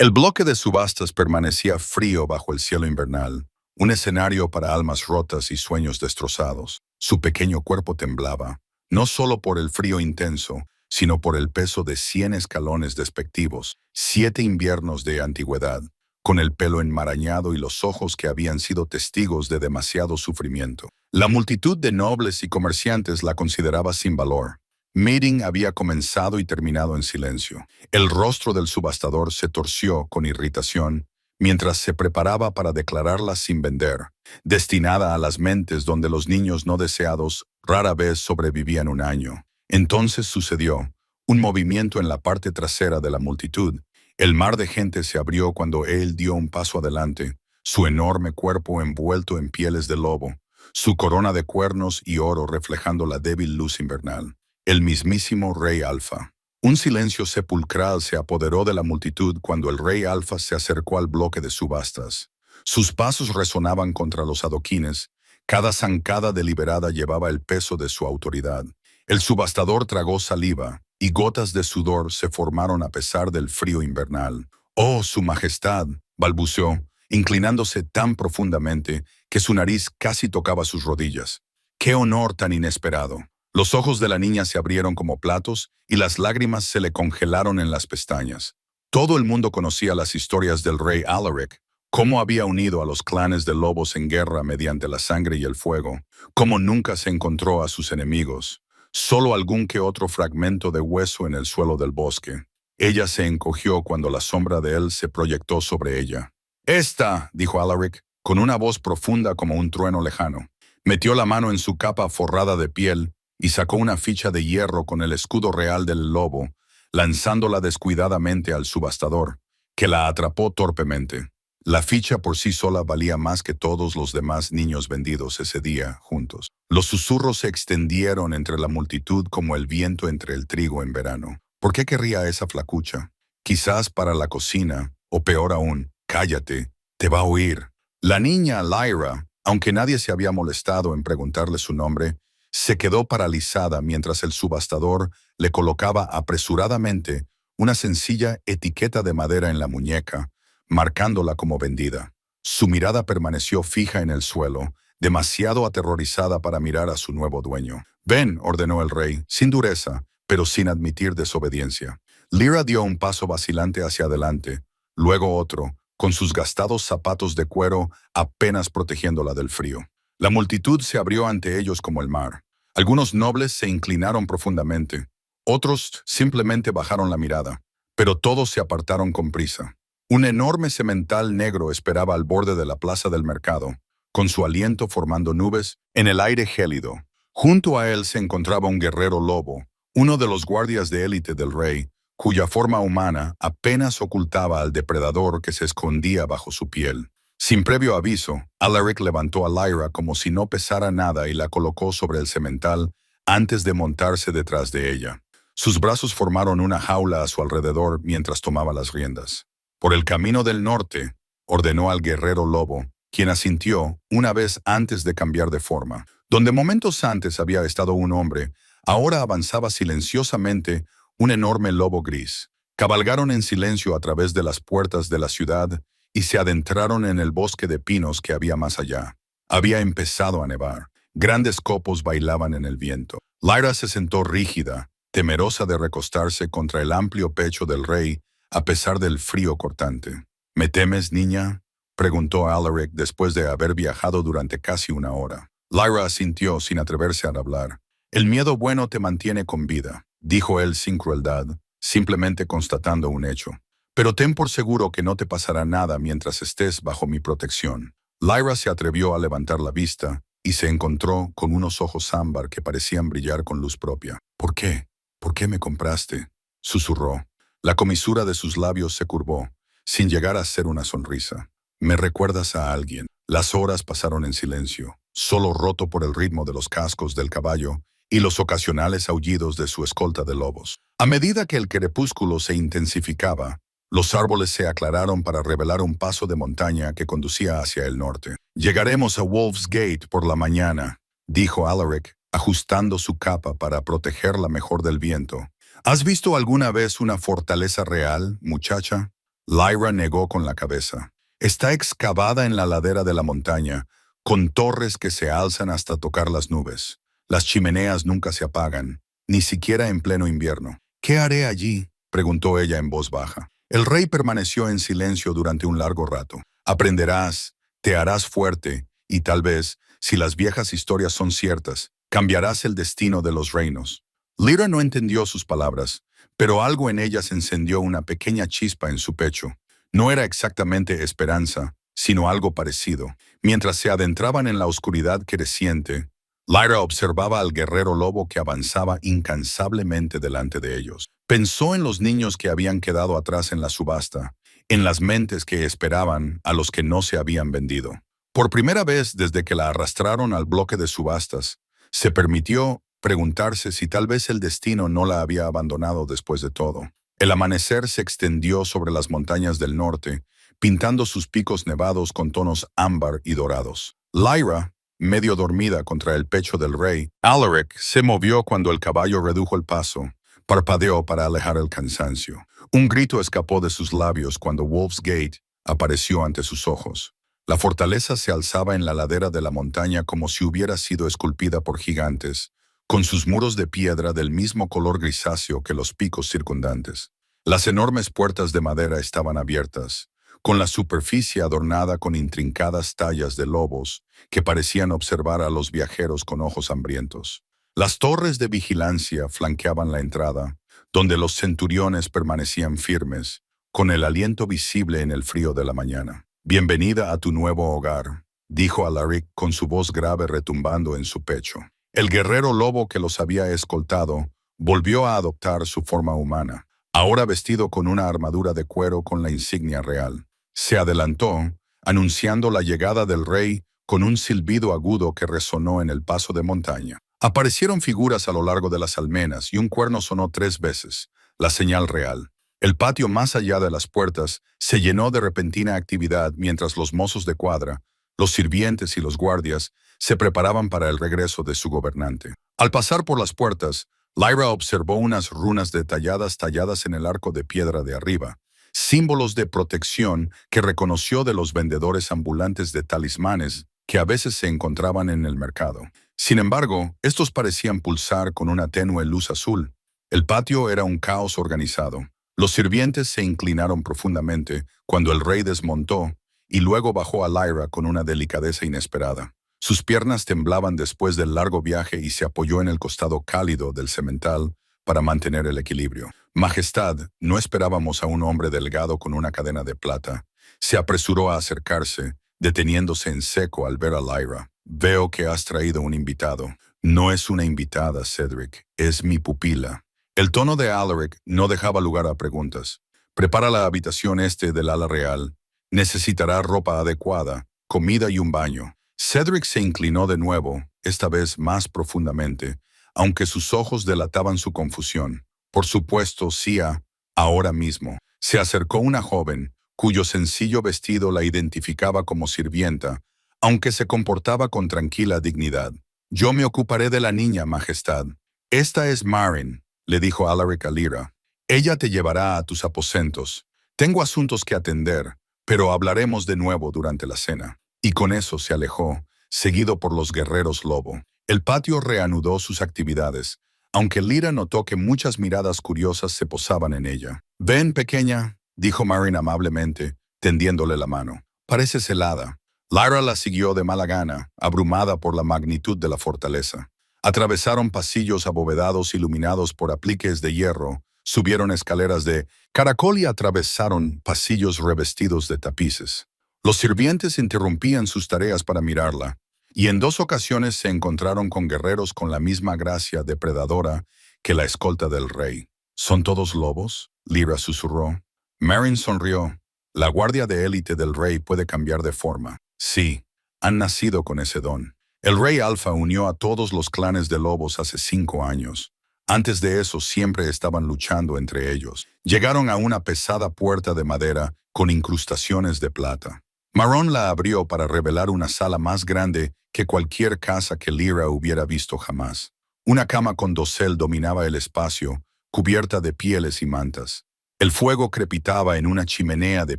El bloque de subastas permanecía frío bajo el cielo invernal, un escenario para almas rotas y sueños destrozados. Su pequeño cuerpo temblaba, no solo por el frío intenso, sino por el peso de 100 escalones despectivos, 7 inviernos de antigüedad, con el pelo enmarañado y los ojos que habían sido testigos de demasiado sufrimiento. La multitud de nobles y comerciantes la consideraba sin valor. Meeting había comenzado y terminado en silencio. El rostro del subastador se torció con irritación mientras se preparaba para declararla sin vender, destinada a las mentes donde los niños no deseados rara vez sobrevivían un año. Entonces sucedió un movimiento en la parte trasera de la multitud. El mar de gente se abrió cuando él dio un paso adelante, su enorme cuerpo envuelto en pieles de lobo, su corona de cuernos y oro reflejando la débil luz invernal. El mismísimo Rey Alfa. Un silencio sepulcral se apoderó de la multitud cuando el Rey Alfa se acercó al bloque de subastas. Sus pasos resonaban contra los adoquines, cada zancada deliberada llevaba el peso de su autoridad. El subastador tragó saliva, y gotas de sudor se formaron a pesar del frío invernal. «Oh, su majestad», balbuceó, inclinándose tan profundamente que su nariz casi tocaba sus rodillas. «¡Qué honor tan inesperado!». Los ojos de la niña se abrieron como platos y las lágrimas se le congelaron en las pestañas. Todo el mundo conocía las historias del rey Alaric, cómo había unido a los clanes de lobos en guerra mediante la sangre y el fuego, cómo nunca se encontró a sus enemigos, solo algún que otro fragmento de hueso en el suelo del bosque. Ella se encogió cuando la sombra de él se proyectó sobre ella. «Esta», dijo Alaric, con una voz profunda como un trueno lejano. Metió la mano en su capa forrada de piel y sacó una ficha de hierro con el escudo real del lobo, lanzándola descuidadamente al subastador, que la atrapó torpemente. La ficha por sí sola valía más que todos los demás niños vendidos ese día juntos. Los susurros se extendieron entre la multitud como el viento entre el trigo en verano. ¿Por qué querría esa flacucha? Quizás para la cocina, o peor aún, cállate, te va a oír. La niña Lyra, aunque nadie se había molestado en preguntarle su nombre, se quedó paralizada mientras el subastador le colocaba apresuradamente una sencilla etiqueta de madera en la muñeca, marcándola como vendida. Su mirada permaneció fija en el suelo, demasiado aterrorizada para mirar a su nuevo dueño. «Ven», ordenó el rey, sin dureza, pero sin admitir desobediencia. Lyra dio un paso vacilante hacia adelante, luego otro, con sus gastados zapatos de cuero apenas protegiéndola del frío. La multitud se abrió ante ellos como el mar. Algunos nobles se inclinaron profundamente, otros simplemente bajaron la mirada, pero todos se apartaron con prisa. Un enorme semental negro esperaba al borde de la plaza del mercado, con su aliento formando nubes en el aire gélido. Junto a él se encontraba un guerrero lobo, uno de los guardias de élite del rey, cuya forma humana apenas ocultaba al depredador que se escondía bajo su piel. Sin previo aviso, Alaric levantó a Lyra como si no pesara nada y la colocó sobre el semental antes de montarse detrás de ella. Sus brazos formaron una jaula a su alrededor mientras tomaba las riendas. «Por el camino del norte», ordenó al guerrero lobo, quien asintió una vez antes de cambiar de forma. Donde momentos antes había estado un hombre, ahora avanzaba silenciosamente un enorme lobo gris. Cabalgaron en silencio a través de las puertas de la ciudad y se adentraron en el bosque de pinos que había más allá. Había empezado a nevar. Grandes copos bailaban en el viento. Lyra se sentó rígida, temerosa de recostarse contra el amplio pecho del rey, a pesar del frío cortante. «¿Me temes, niña?», preguntó Alaric después de haber viajado durante casi una hora. Lyra asintió sin atreverse a hablar. «El miedo bueno te mantiene con vida», dijo él sin crueldad, simplemente constatando un hecho. «Pero ten por seguro que no te pasará nada mientras estés bajo mi protección». Lyra se atrevió a levantar la vista y se encontró con unos ojos ámbar que parecían brillar con luz propia. «¿Por qué? ¿Por qué me compraste?», susurró. La comisura de sus labios se curvó, sin llegar a ser una sonrisa. «Me recuerdas a alguien». Las horas pasaron en silencio, solo roto por el ritmo de los cascos del caballo y los ocasionales aullidos de su escolta de lobos. A medida que el crepúsculo se intensificaba, los árboles se aclararon para revelar un paso de montaña que conducía hacia el norte. «Llegaremos a Wolf's Gate por la mañana», dijo Alaric, ajustando su capa para protegerla mejor del viento. «¿Has visto alguna vez una fortaleza real, muchacha?». Lyra negó con la cabeza. Está excavada en la ladera de la montaña, con torres que se alzan hasta tocar las nubes. Las chimeneas nunca se apagan, ni siquiera en pleno invierno. ¿Qué haré allí?, preguntó ella en voz baja. El rey permaneció en silencio durante un largo rato. Aprenderás, te harás fuerte, y tal vez, si las viejas historias son ciertas, cambiarás el destino de los reinos. Lyra no entendió sus palabras, pero algo en ellas encendió una pequeña chispa en su pecho. No era exactamente esperanza, sino algo parecido. Mientras se adentraban en la oscuridad creciente, Lyra observaba al guerrero lobo que avanzaba incansablemente delante de ellos. Pensó en los niños que habían quedado atrás en la subasta, en las mentes que esperaban a los que no se habían vendido. Por primera vez desde que la arrastraron al bloque de subastas, se permitió preguntarse si tal vez el destino no la había abandonado después de todo. El amanecer se extendió sobre las montañas del norte, pintando sus picos nevados con tonos ámbar y dorados. Lyra, medio dormida contra el pecho del rey, Alaric se movió cuando el caballo redujo el paso. Parpadeó para alejar el cansancio. Un grito escapó de sus labios cuando Wolf's Gate apareció ante sus ojos. La fortaleza se alzaba en la ladera de la montaña como si hubiera sido esculpida por gigantes, con sus muros de piedra del mismo color grisáceo que los picos circundantes. Las enormes puertas de madera estaban abiertas, con la superficie adornada con intrincadas tallas de lobos que parecían observar a los viajeros con ojos hambrientos. Las torres de vigilancia flanqueaban la entrada, donde los centuriones permanecían firmes, con el aliento visible en el frío de la mañana. «Bienvenida a tu nuevo hogar», dijo Alaric con su voz grave retumbando en su pecho. El guerrero lobo que los había escoltado volvió a adoptar su forma humana, ahora vestido con una armadura de cuero con la insignia real. Se adelantó, anunciando la llegada del rey con un silbido agudo que resonó en el paso de montaña. Aparecieron figuras a lo largo de las almenas y un cuerno sonó 3 veces, la señal real. El patio más allá de las puertas se llenó de repentina actividad mientras los mozos de cuadra, los sirvientes y los guardias se preparaban para el regreso de su gobernante. Al pasar por las puertas, Lyra observó unas runas detalladas talladas en el arco de piedra de arriba, símbolos de protección que reconoció de los vendedores ambulantes de talismanes que a veces se encontraban en el mercado. Sin embargo, estos parecían pulsar con una tenue luz azul. El patio era un caos organizado. Los sirvientes se inclinaron profundamente cuando el rey desmontó y luego bajó a Lyra con una delicadeza inesperada. Sus piernas temblaban después del largo viaje y se apoyó en el costado cálido del semental para mantener el equilibrio. «Majestad, no esperábamos a un hombre delgado con una cadena de plata». Se apresuró a acercarse, deteniéndose en seco al ver a Lyra. «Veo que has traído un invitado». «No es una invitada, Cedric, es mi pupila». El tono de Alaric no dejaba lugar a preguntas. «Prepara la habitación este del ala real. Necesitará ropa adecuada, comida y un baño». Cedric se inclinó de nuevo, esta vez más profundamente, aunque sus ojos delataban su confusión. «Por supuesto, Sia, ahora mismo». Se acercó una joven, cuyo sencillo vestido la identificaba como sirvienta, aunque se comportaba con tranquila dignidad. «Yo me ocuparé de la niña, Majestad». «Esta es Marin», le dijo Alaric a Lyra. «Ella te llevará a tus aposentos. Tengo asuntos que atender, pero hablaremos de nuevo durante la cena». Y con eso se alejó, seguido por los guerreros lobo. El patio reanudó sus actividades, aunque Lyra notó que muchas miradas curiosas se posaban en ella. «Ven, pequeña», dijo Marin amablemente, tendiéndole la mano. «Pareces helada». Lyra la siguió de mala gana, abrumada por la magnitud de la fortaleza. Atravesaron pasillos abovedados iluminados por apliques de hierro, subieron escaleras de caracol y atravesaron pasillos revestidos de tapices. Los sirvientes interrumpían sus tareas para mirarla, y en 2 ocasiones se encontraron con guerreros con la misma gracia depredadora que la escolta del rey. «¿Son todos lobos?», Lyra susurró. Marin sonrió. «La guardia de élite del rey puede cambiar de forma». «Sí, han nacido con ese don». El rey Alfa unió a todos los clanes de lobos hace 5 años. Antes de eso siempre estaban luchando entre ellos. Llegaron a una pesada puerta de madera con incrustaciones de plata. Marrón la abrió para revelar una sala más grande que cualquier casa que Lyra hubiera visto jamás. Una cama con dosel dominaba el espacio, cubierta de pieles y mantas. El fuego crepitaba en una chimenea de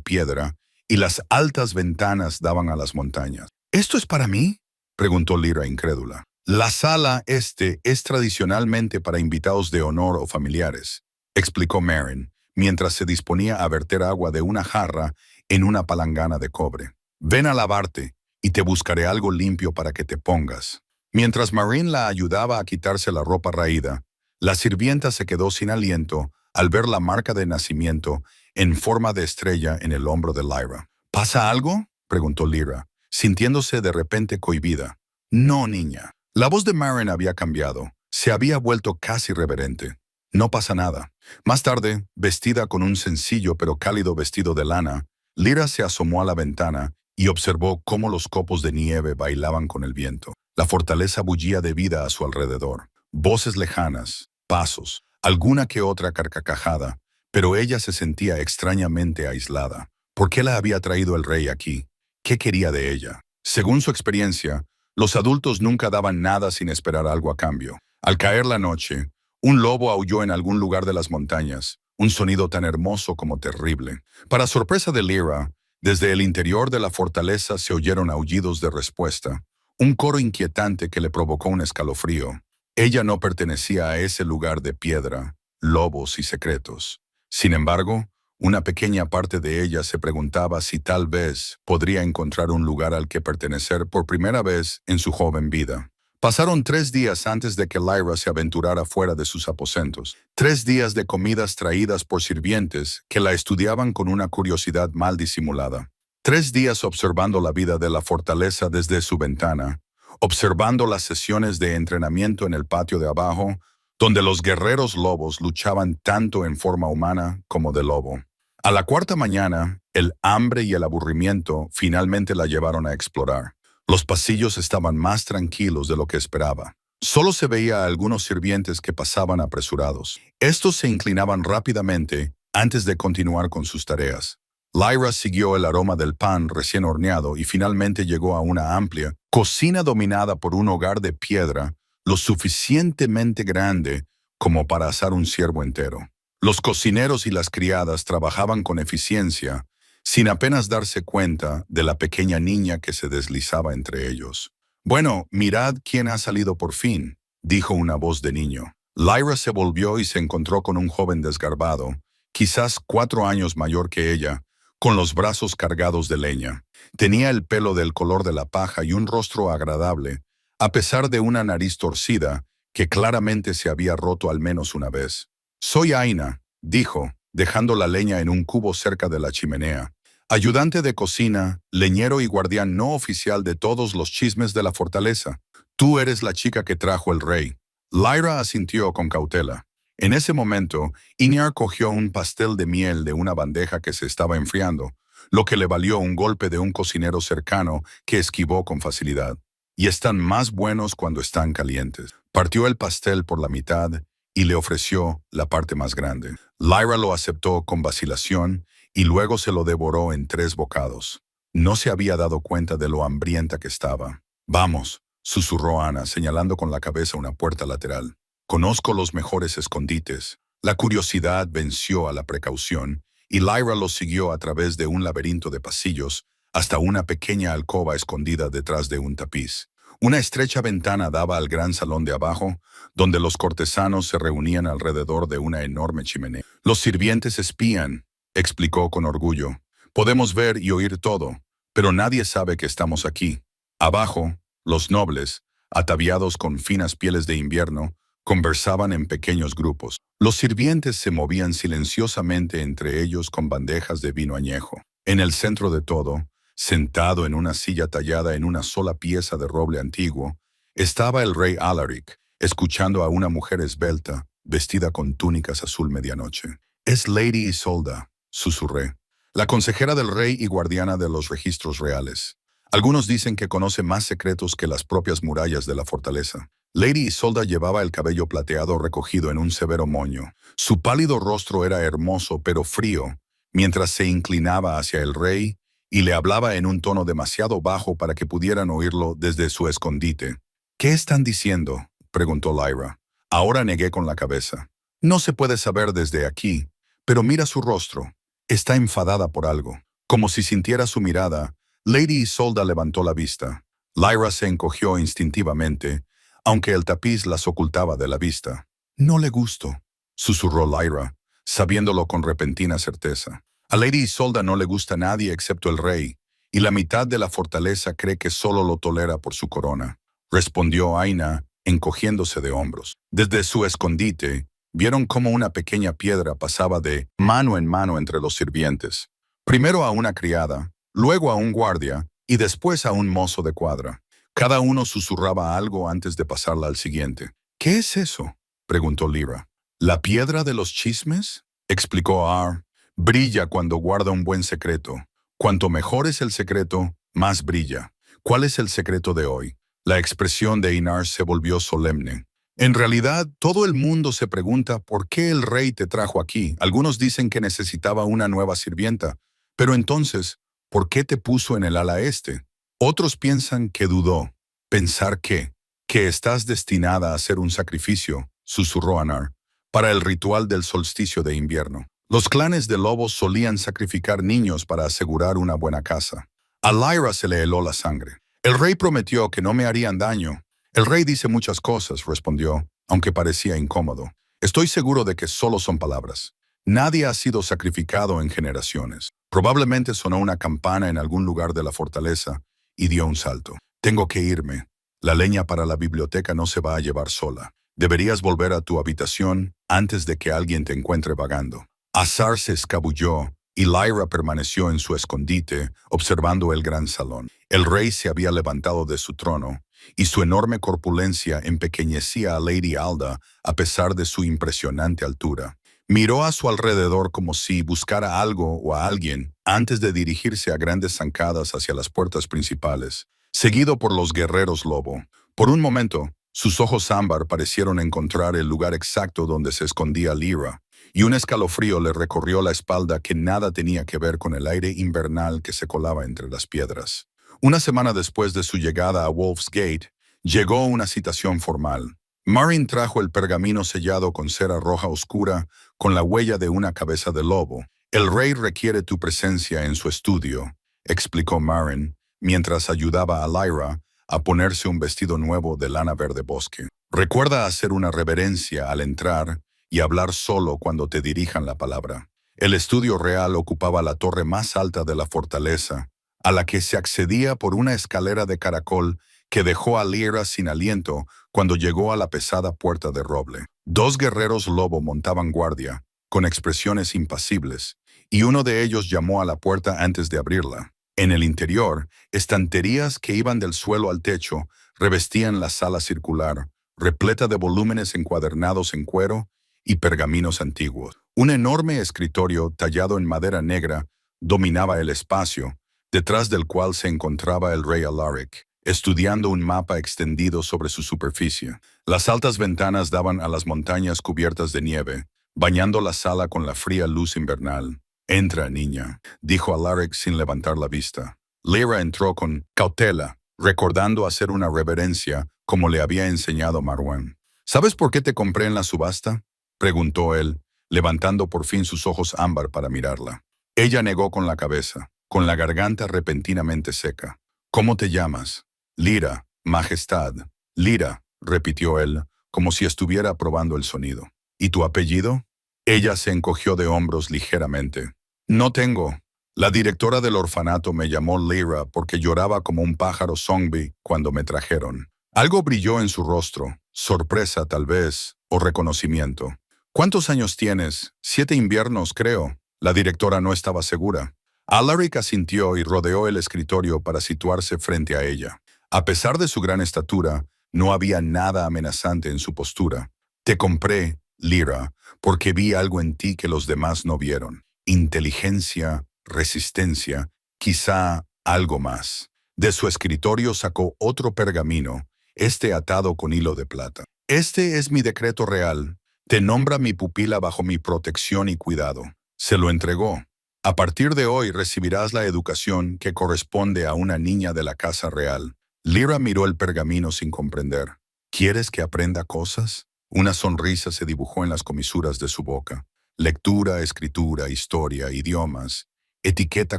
piedra y las altas ventanas daban a las montañas. ¿Esto es para mí?, preguntó Lyra incrédula. La sala este es tradicionalmente para invitados de honor o familiares, explicó Merrin, mientras se disponía a verter agua de una jarra en una palangana de cobre. Ven a lavarte y te buscaré algo limpio para que te pongas. Mientras Marin la ayudaba a quitarse la ropa raída, la sirvienta se quedó sin aliento al ver la marca de nacimiento en forma de estrella en el hombro de Lyra. ¿Pasa algo?, preguntó Lyra, sintiéndose de repente cohibida. No, niña. La voz de Marin había cambiado. Se había vuelto casi reverente. No pasa nada. Más tarde, vestida con un sencillo pero cálido vestido de lana, Lyra se asomó a la ventana y observó cómo los copos de nieve bailaban con el viento. La fortaleza bullía de vida a su alrededor. Voces lejanas, pasos, alguna que otra carcajada, pero ella se sentía extrañamente aislada. ¿Por qué la había traído el rey aquí? ¿Qué quería de ella? Según su experiencia, los adultos nunca daban nada sin esperar algo a cambio. Al caer la noche, un lobo aulló en algún lugar de las montañas, un sonido tan hermoso como terrible. Para sorpresa de Lyra, desde el interior de la fortaleza se oyeron aullidos de respuesta, un coro inquietante que le provocó un escalofrío. Ella no pertenecía a ese lugar de piedra, lobos y secretos. Sin embargo, una pequeña parte de ella se preguntaba si tal vez podría encontrar un lugar al que pertenecer por primera vez en su joven vida. Pasaron 3 días antes de que Lyra se aventurara fuera de sus aposentos. 3 días de comidas traídas por sirvientes que la estudiaban con una curiosidad mal disimulada. 3 días observando la vida de la fortaleza desde su ventana, observando las sesiones de entrenamiento en el patio de abajo, donde los guerreros lobos luchaban tanto en forma humana como de lobo. A la 4ª mañana, el hambre y el aburrimiento finalmente la llevaron a explorar. Los pasillos estaban más tranquilos de lo que esperaba. Solo se veía a algunos sirvientes que pasaban apresurados. Estos se inclinaban rápidamente antes de continuar con sus tareas. Lyra siguió el aroma del pan recién horneado y finalmente llegó a una amplia cocina dominada por un hogar de piedra lo suficientemente grande como para asar un ciervo entero. Los cocineros y las criadas trabajaban con eficiencia, sin apenas darse cuenta de la pequeña niña que se deslizaba entre ellos. «Bueno, mirad quién ha salido por fin», dijo una voz de niño. Lyra se volvió y se encontró con un joven desgarbado, quizás 4 años mayor que ella, con los brazos cargados de leña. Tenía el pelo del color de la paja y un rostro agradable, a pesar de una nariz torcida que claramente se había roto al menos una vez. «Soy Aina», dijo, dejando la leña en un cubo cerca de la chimenea. «Ayudante de cocina, leñero y guardián no oficial de todos los chismes de la fortaleza. Tú eres la chica que trajo el rey». Lyra asintió con cautela. En ese momento, Inyar cogió un pastel de miel de una bandeja que se estaba enfriando, lo que le valió un golpe de un cocinero cercano que esquivó con facilidad. «Y están más buenos cuando están calientes». Partió el pastel por la mitad y le ofreció la parte más grande. Lyra lo aceptó con vacilación y luego se lo devoró en 3 bocados. No se había dado cuenta de lo hambrienta que estaba. «Vamos», susurró Ana, señalando con la cabeza una puerta lateral. «Conozco los mejores escondites». La curiosidad venció a la precaución y Lyra los siguió a través de un laberinto de pasillos hasta una pequeña alcoba escondida detrás de un tapiz. Una estrecha ventana daba al gran salón de abajo, donde los cortesanos se reunían alrededor de una enorme chimenea. «Los sirvientes espían», explicó con orgullo. «Podemos ver y oír todo, pero nadie sabe que estamos aquí». Abajo, los nobles, ataviados con finas pieles de invierno, conversaban en pequeños grupos. Los sirvientes se movían silenciosamente entre ellos con bandejas de vino añejo. En el centro de todo, sentado en una silla tallada en una sola pieza de roble antiguo, estaba el rey Alaric, escuchando a una mujer esbelta, vestida con túnicas azul medianoche. «Es Lady Isolda», susurré, «la consejera del rey y guardiana de los registros reales. Algunos dicen que conoce más secretos que las propias murallas de la fortaleza». Lady Isolda llevaba el cabello plateado recogido en un severo moño. Su pálido rostro era hermoso pero frío, mientras se inclinaba hacia el rey y le hablaba en un tono demasiado bajo para que pudieran oírlo desde su escondite. «¿Qué están diciendo?», preguntó Lyra. Ahora negué con la cabeza. «No se puede saber desde aquí, pero mira su rostro. Está enfadada por algo. Como si sintiera su mirada, Lady Isolda levantó la vista. Lyra se encogió instintivamente, aunque el tapiz las ocultaba de la vista. No le gusto, susurró Lyra, sabiéndolo con repentina certeza. A Lady Isolda no le gusta nadie excepto el rey, y la mitad de la fortaleza cree que solo lo tolera por su corona, respondió Aina, encogiéndose de hombros. Desde su escondite, vieron cómo una pequeña piedra pasaba de mano en mano entre los sirvientes. Primero a una criada, luego a un guardia y después a un mozo de cuadra. Cada uno susurraba algo antes de pasarla al siguiente. ¿Qué es eso?, preguntó Lyra. ¿La piedra de los chismes?, explicó Ar. Brilla cuando guarda un buen secreto. Cuanto mejor es el secreto, más brilla. ¿Cuál es el secreto de hoy? La expresión de Inar se volvió solemne. En realidad, todo el mundo se pregunta por qué el rey te trajo aquí. Algunos dicen que necesitaba una nueva sirvienta. Pero entonces, ¿por qué te puso en el ala este? Otros piensan que dudó. ¿Pensar qué? Que estás destinada a hacer un sacrificio, susurró Anar, para el ritual del solsticio de invierno. Los clanes de lobos solían sacrificar niños para asegurar una buena caza. A Lyra se le heló la sangre. El rey prometió que no me harían daño. El rey dice muchas cosas, respondió, aunque parecía incómodo. Estoy seguro de que solo son palabras. Nadie ha sido sacrificado en generaciones. Probablemente sonó una campana en algún lugar de la fortaleza y dio un salto. Tengo que irme. La leña para la biblioteca no se va a llevar sola. Deberías volver a tu habitación antes de que alguien te encuentre vagando. Azar se escabulló y Lyra permaneció en su escondite, observando el gran salón. El rey se había levantado de su trono, y su enorme corpulencia empequeñecía a Lady Alda a pesar de su impresionante altura. Miró a su alrededor como si buscara algo o a alguien antes de dirigirse a grandes zancadas hacia las puertas principales, seguido por los guerreros lobo. Por un momento, sus ojos ámbar parecieron encontrar el lugar exacto donde se escondía Lyra, y un escalofrío le recorrió la espalda que nada tenía que ver con el aire invernal que se colaba entre las piedras. Una semana después de su llegada a Wolf's Gate, llegó una citación formal. Marin trajo el pergamino sellado con cera roja oscura con la huella de una cabeza de lobo. El rey requiere tu presencia en su estudio, explicó Marin, mientras ayudaba a Lyra a ponerse un vestido nuevo de lana verde bosque. Recuerda hacer una reverencia al entrar y hablar solo cuando te dirijan la palabra. El estudio real ocupaba la torre más alta de la fortaleza, a la que se accedía por una escalera de caracol que dejó a Lyra sin aliento cuando llegó a la pesada puerta de roble. Dos guerreros lobo montaban guardia, con expresiones impasibles, y uno de ellos llamó a la puerta antes de abrirla. En el interior, estanterías que iban del suelo al techo revestían la sala circular, repleta de volúmenes encuadernados en cuero y pergaminos antiguos. Un enorme escritorio tallado en madera negra dominaba el espacio, detrás del cual se encontraba el rey Alaric, estudiando un mapa extendido sobre su superficie. Las altas ventanas daban a las montañas cubiertas de nieve, bañando la sala con la fría luz invernal. «Entra, niña», dijo Alaric sin levantar la vista. Lyra entró con cautela, recordando hacer una reverencia como le había enseñado Marwan. «¿Sabes por qué te compré en la subasta?», preguntó él, levantando por fin sus ojos ámbar para mirarla. Ella negó con la cabeza, con la garganta repentinamente seca. «¿Cómo te llamas?» «Lyra, Majestad». «Lyra», repitió él, como si estuviera probando el sonido. «¿Y tu apellido?» Ella se encogió de hombros ligeramente. «No tengo. La directora del orfanato me llamó Lyra porque lloraba como un pájaro zombie cuando me trajeron». Algo brilló en su rostro, sorpresa tal vez, o reconocimiento. «¿Cuántos años tienes?» «7 inviernos, creo». La directora no estaba segura. Alaric asintió y rodeó el escritorio para situarse frente a ella. A pesar de su gran estatura, no había nada amenazante en su postura. «Te compré, Lyra, porque vi algo en ti que los demás no vieron. Inteligencia, resistencia, quizá algo más». De su escritorio sacó otro pergamino, este atado con hilo de plata. «Este es mi decreto real. Te nombra mi pupila bajo mi protección y cuidado». Se lo entregó. «A partir de hoy recibirás la educación que corresponde a una niña de la casa real». Lyra miró el pergamino sin comprender. «¿Quieres que aprenda cosas?». Una sonrisa se dibujó en las comisuras de su boca. lectura, escritura, historia, idiomas, etiqueta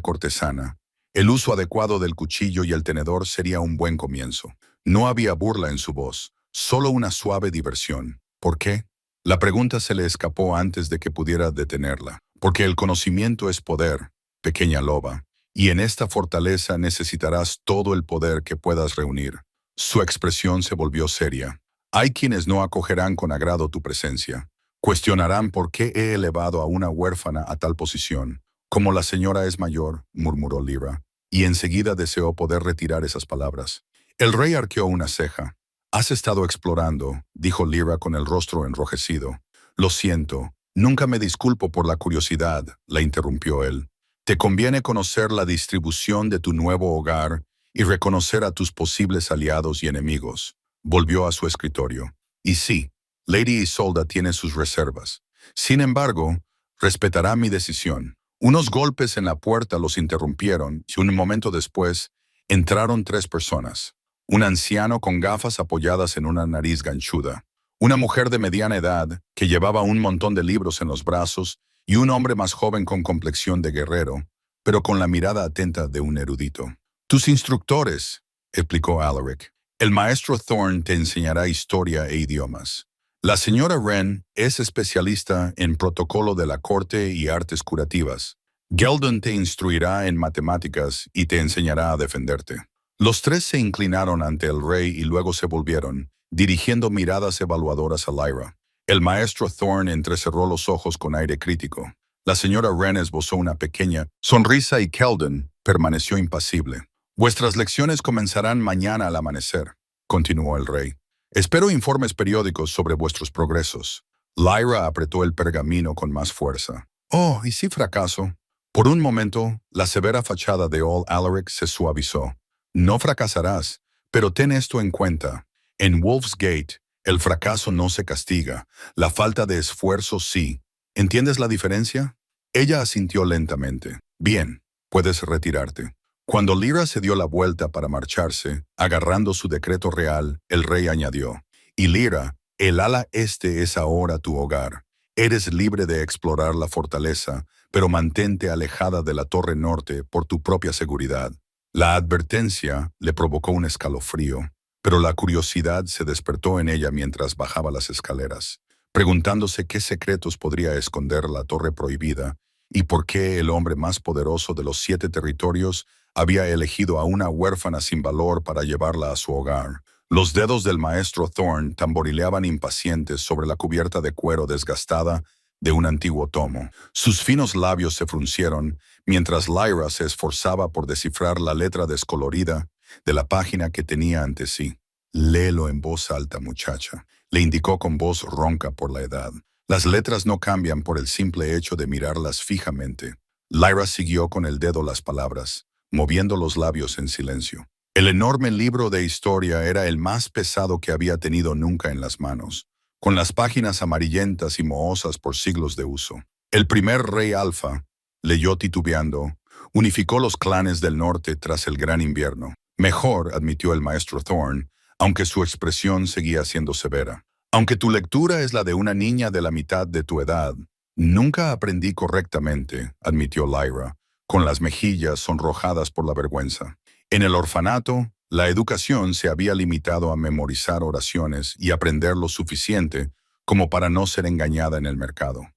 cortesana. El uso adecuado del cuchillo y el tenedor sería un buen comienzo. No había burla en su voz, solo una suave diversión. ¿Por qué? La pregunta se le escapó antes de que pudiera detenerla. Porque el conocimiento es poder, pequeña loba, y en esta fortaleza necesitarás todo el poder que puedas reunir. Su expresión se volvió seria. Hay quienes no acogerán con agrado tu presencia. Cuestionarán por qué he elevado a una huérfana a tal posición. Como la señora es mayor, murmuró Lyra, y enseguida deseó poder retirar esas palabras. El rey arqueó una ceja. Has estado explorando, dijo Lyra con el rostro enrojecido. Lo siento, nunca me disculpo por la curiosidad, la interrumpió él. Te conviene conocer la distribución de tu nuevo hogar y reconocer a tus posibles aliados y enemigos. Volvió a su escritorio. Y sí, Lady Isolda tiene sus reservas. Sin embargo, respetará mi decisión. Unos golpes en la puerta los interrumpieron y un momento después entraron 3 personas. Un anciano con gafas apoyadas en una nariz ganchuda, una mujer de mediana edad que llevaba un montón de libros en los brazos y un hombre más joven con complexión de guerrero, pero con la mirada atenta de un erudito. Tus instructores, explicó Alaric. El maestro Thorne te enseñará historia e idiomas. La señora Wren es especialista en protocolo de la corte y artes curativas. Geldon te instruirá en matemáticas y te enseñará a defenderte. Los 3 se inclinaron ante el rey y luego se volvieron, dirigiendo miradas evaluadoras a Lyra. El maestro Thorne entrecerró los ojos con aire crítico. La señora Wren esbozó una pequeña sonrisa y Geldon permaneció impasible. Vuestras lecciones comenzarán mañana al amanecer, continuó el rey. Espero informes periódicos sobre vuestros progresos. Lyra apretó el pergamino con más fuerza. Oh, ¿y si fracaso? Por un momento, la severa fachada de Old Alaric se suavizó. No fracasarás, pero ten esto en cuenta. En Wolf's Gate, el fracaso no se castiga, la falta de esfuerzo sí. ¿Entiendes la diferencia? Ella asintió lentamente. Bien, puedes retirarte. Cuando Lyra se dio la vuelta para marcharse, agarrando su decreto real, el rey añadió, y Lyra, el ala este es ahora tu hogar. Eres libre de explorar la fortaleza, pero mantente alejada de la torre norte por tu propia seguridad. La advertencia le provocó un escalofrío, pero la curiosidad se despertó en ella mientras bajaba las escaleras, preguntándose qué secretos podría esconder la torre prohibida y por qué el hombre más poderoso de los 7 territorios había elegido a una huérfana sin valor para llevarla a su hogar. Los dedos del maestro Thorne tamborileaban impacientes sobre la cubierta de cuero desgastada de un antiguo tomo. Sus finos labios se fruncieron mientras Lyra se esforzaba por descifrar la letra descolorida de la página que tenía ante sí. Léelo en voz alta, muchacha, le indicó con voz ronca por la edad. Las letras no cambian por el simple hecho de mirarlas fijamente. Lyra siguió con el dedo las palabras, moviendo los labios en silencio. El enorme libro de historia era el más pesado que había tenido nunca en las manos, con las páginas amarillentas y mohosas por siglos de uso. El primer rey Alfa, leyó titubeando, unificó los clanes del norte tras el gran invierno. Mejor, admitió el maestro Thorne, aunque su expresión seguía siendo severa. Aunque tu lectura es la de una niña de la mitad de tu edad, nunca aprendí correctamente, admitió Lyra, con las mejillas sonrojadas por la vergüenza. En el orfanato, la educación se había limitado a memorizar oraciones y aprender lo suficiente como para no ser engañada en el mercado.